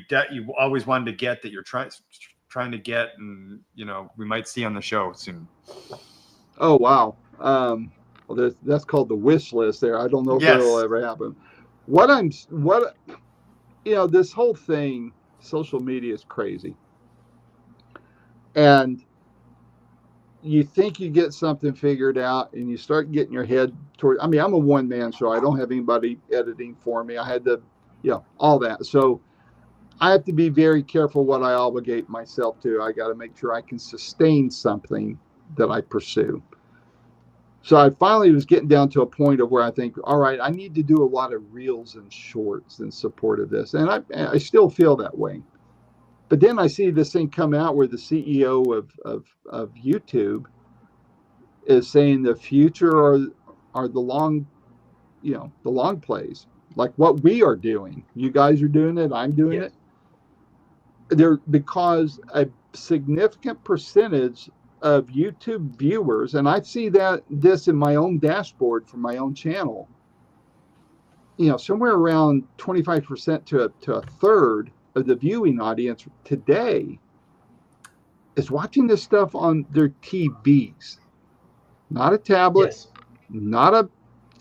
always wanted to get that you're trying to get, and we might see on the show soon. Oh wow. Well, that's called the wish list there. I don't know if that'll ever happen. This whole thing, social media is crazy. And you think you get something figured out and you start getting your head toward, I'm a one-man show. I don't have anybody editing for me. I had to, all that. So I have to be very careful what I obligate myself to. I got to make sure I can sustain something that I pursue. So I finally was getting down to a point of where I think, all right, I need to do a lot of reels and shorts in support of this. And I still feel that way. But then I see this thing come out where the CEO of YouTube is saying the future are the long plays, like what we are doing. You guys are doing it. I'm doing it. Because a significant percentage of YouTube viewers, and I see this in my own dashboard for my own channel, somewhere around 25% to a third of the viewing audience today is watching this stuff on their TVs, not a tablet, not a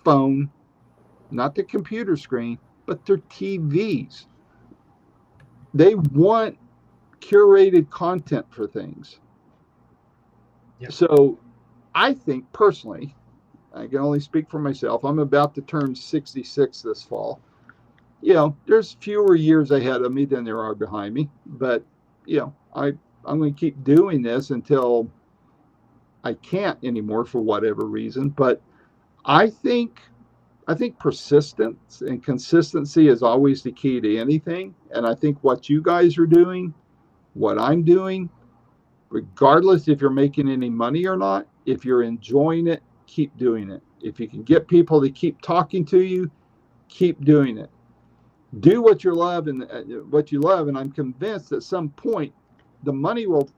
phone, not the computer screen, but their TVs. They want curated content for things. So I think personally, I can only speak for myself. I'm about to turn 66 this fall. There's fewer years ahead of me than there are behind me. But, I'm going to keep doing this until I can't anymore for whatever reason. But I think persistence and consistency is always the key to anything. And I think what you guys are doing, what I'm doing, regardless if you're making any money or not, if you're enjoying it, keep doing it. If you can get people to keep talking to you, keep doing it. Do what you love, and I'm convinced at some point the money will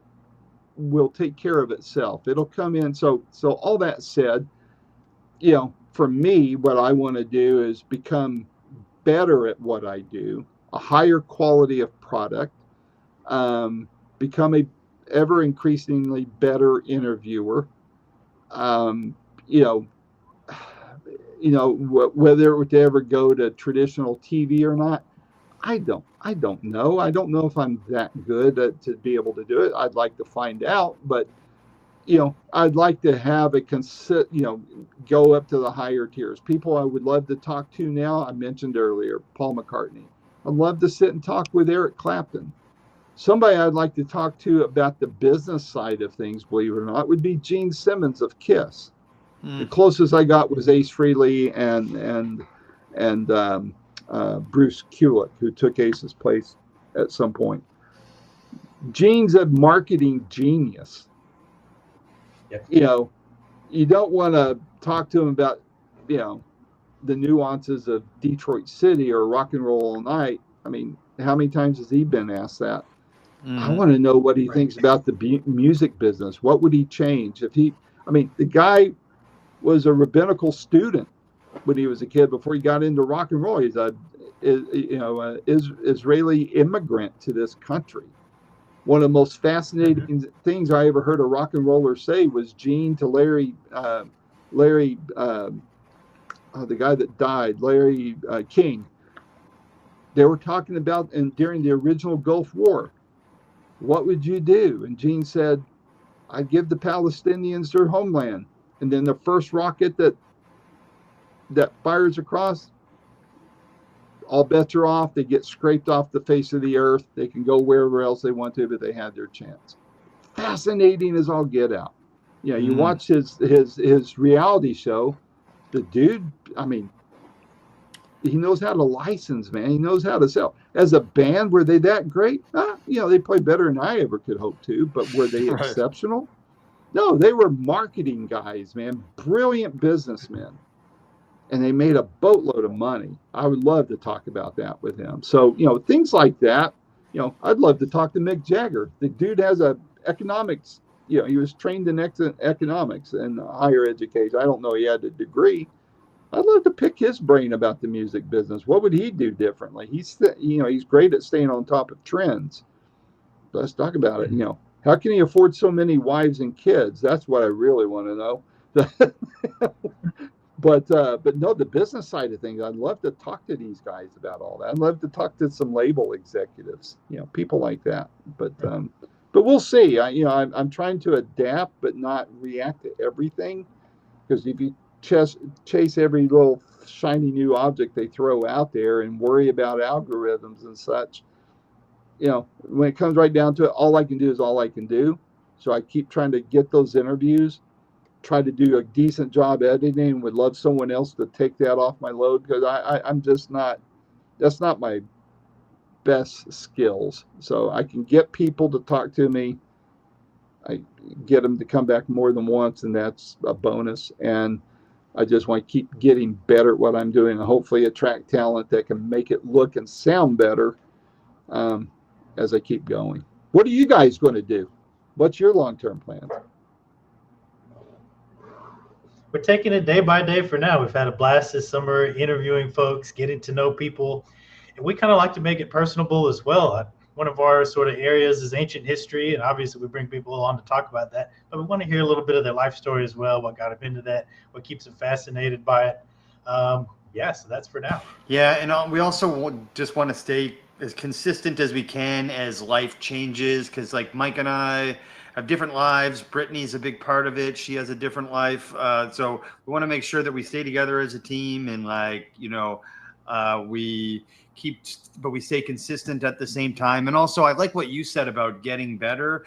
take care of itself. It'll come in. So all that said, for me, what I want to do is become better at what I do, a higher quality of product, become a ever increasingly better interviewer. Whether it would ever go to traditional TV or not, I don't know. I don't know if I'm that good to be able to do it. I'd like to find out, but I'd like to have go up to the higher tiers. People I would love to talk to now, I mentioned earlier, Paul McCartney. I'd love to sit and talk with Eric Clapton. Somebody I'd like to talk to about the business side of things, believe it or not, would be Gene Simmons of KISS. The closest I got was Ace Frehley and Bruce Kulick, who took Ace's place at some point. Gene's a marketing genius. Yep. You don't want to talk to him about, the nuances of Detroit City or Rock and Roll All Night. I mean, how many times has he been asked that? I want to know what he thinks about the music business. What would he change the guy was a rabbinical student when he was a kid before he got into rock and roll. He's Israeli immigrant to this country. One of the most fascinating things I ever heard a rock and roller say was Gene to Larry, the guy that died, Larry King. They were talking about, and during the original Gulf War, what would you do? And Gene said, I'd give the Palestinians their homeland. And then the first rocket that fires across, all bets are off. They get scraped off the face of the earth. They can go wherever else they want to, but they had their chance. Fascinating as all get out. You watch his reality show. The dude, he knows how to license, man. He knows how to sell. As a band, were they that great? They played better than I ever could hope to, but were they exceptional? No, they were marketing guys, man. Brilliant businessmen. and they made a boatload of money. I would love to talk about that with him. So, things like that, I'd love to talk to Mick Jagger. The dude has a economics, he was trained in economics and higher education. I don't know he had a degree. I'd love to pick his brain about the music business. What would he do differently? He's great at staying on top of trends. Let's talk about it. How can he afford so many wives and kids? That's what I really want to know. But no, the business side of things, I'd love to talk to these guys about all that. I'd love to talk to some label executives, people like that. But we'll see. I'm trying to adapt, but not react to everything, because if you chase every little shiny new object they throw out there and worry about algorithms and such, when it comes right down to it, all I can do is all I can do. So I keep trying to get those interviews, try to do a decent job editing. Would love someone else to take that off my load, because I'm just not, that's not my best skills. So I can get people to talk to me. I get them to come back more than once, and that's a bonus. And I just want to keep getting better at what I'm doing, and hopefully attract talent that can make it look and sound better as I keep going. What are you guys going to do? What's your long-term plan? We're taking it day by day for now. We've had a blast this summer interviewing folks, getting to know people, and we kind of like to make it personable as well. One of our sort of areas is ancient history, and obviously we bring people along to talk about that, but we want to hear a little bit of their life story as well, what got them into that, what keeps them fascinated by it. So that's for now. Yeah, and we also just want to stay as consistent as we can as life changes, because like Mike and I have different lives. Brittany's a big part of it. She has a different life. So we want to make sure that we stay together as a team, and we stay consistent at the same time. And also, I like what you said about getting better.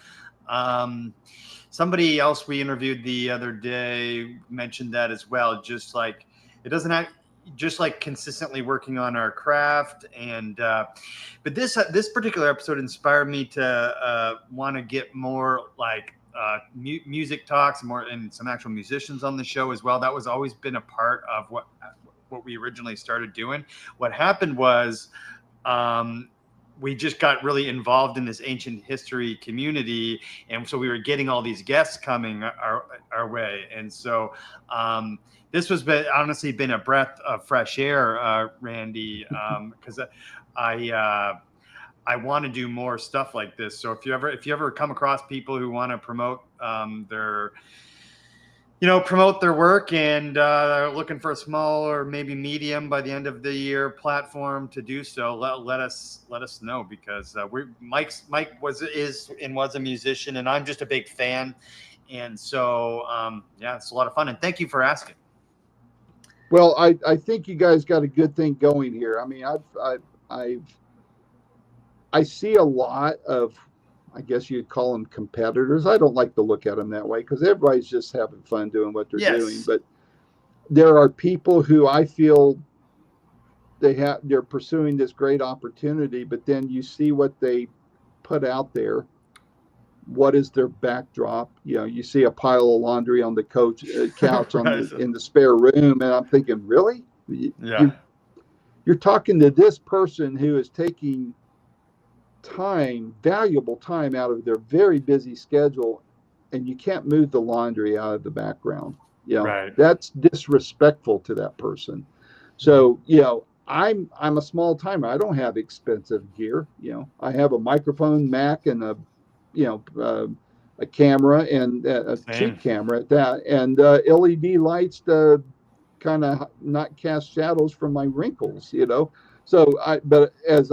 Somebody else we interviewed the other day mentioned that as well. Just like it doesn't have, just like consistently working on our craft. And but this particular episode inspired me to want to get more like music talks, and some actual musicians on the show as well. That was always been a part of what we originally started doing. What happened was we just got really involved in this ancient history community, and so we were getting all these guests coming our way. And so this was honestly been a breath of fresh air, Randy, because I want to do more stuff like this. So if you ever come across people who want to promote promote their work, and looking for a small or maybe medium by the end of the year platform to do so, let us know, because Mike was a musician, and I'm just a big fan. And so it's a lot of fun, and thank you for asking. Well, I think you guys got a good thing going here. I mean, I see a lot of, I guess you'd call them competitors. I don't like to look at them that way, because everybody's just having fun doing what they're doing. But there are people who I feel they're pursuing this great opportunity, but then you see what they put out there. What is their backdrop? You see a pile of laundry on the couch in the spare room, and I'm thinking, really? You're talking to this person who is taking valuable time out of their very busy schedule, and you can't move the laundry out of the background. That's disrespectful to that person. So I'm a small timer. I don't have expensive gear. I have a microphone, Mac, and a camera, and a cheap camera at that, and LED lights to kind of not cast shadows from my wrinkles. So but as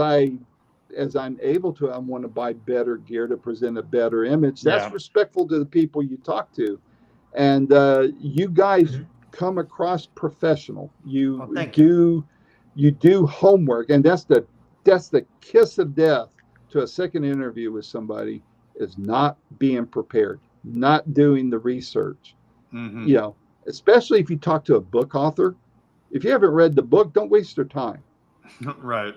I'm able to, I want to buy better gear to present a better image. That's respectful to the people you talk to. And you guys come across professional. You do homework, and that's the kiss of death to a second interview with somebody, is not being prepared, not doing the research. Especially if you talk to a book author. If you haven't read the book, don't waste your time. Right.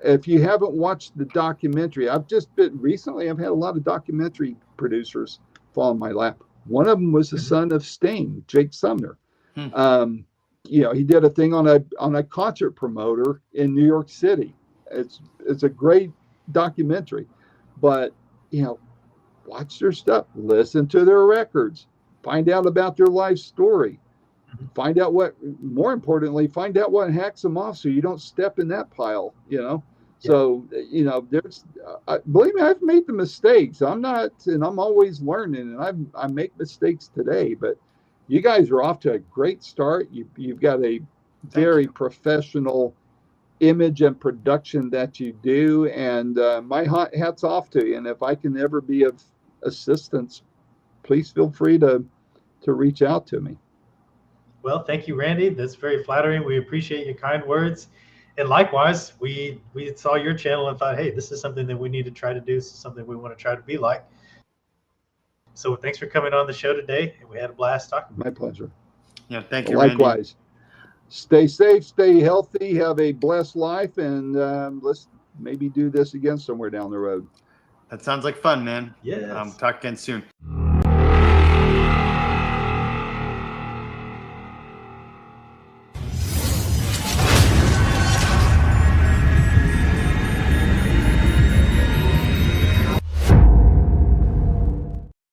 If you haven't watched the documentary, I've had a lot of documentary producers fall in my lap. One of them was the son of Sting, Jake Sumner. he did a thing on a concert promoter in New York City. It's a great documentary, but watch their stuff, listen to their records, find out about their life story, more importantly, find out what hacks them off so you don't step in that pile, So, there's, believe me, I've made the mistakes. I'm always learning, and I make mistakes today, but you guys are off to a great start. You've got a very professional image and production that you do, and my hat's off to you. And if I can ever be of assistance, please feel free to reach out to me. Well, thank you, Randy. That's very flattering. We appreciate your kind words. And likewise, we saw your channel and thought, hey, this is something that we need to try to do. This is something we want to try to be like. So thanks for coming on the show today. We had a blast talking. My pleasure. Yeah, thank you, Likewise. Randy. Stay safe, stay healthy, have a blessed life, and let's maybe do this again somewhere down the road. That sounds like fun, man. Yeah. Talk again soon.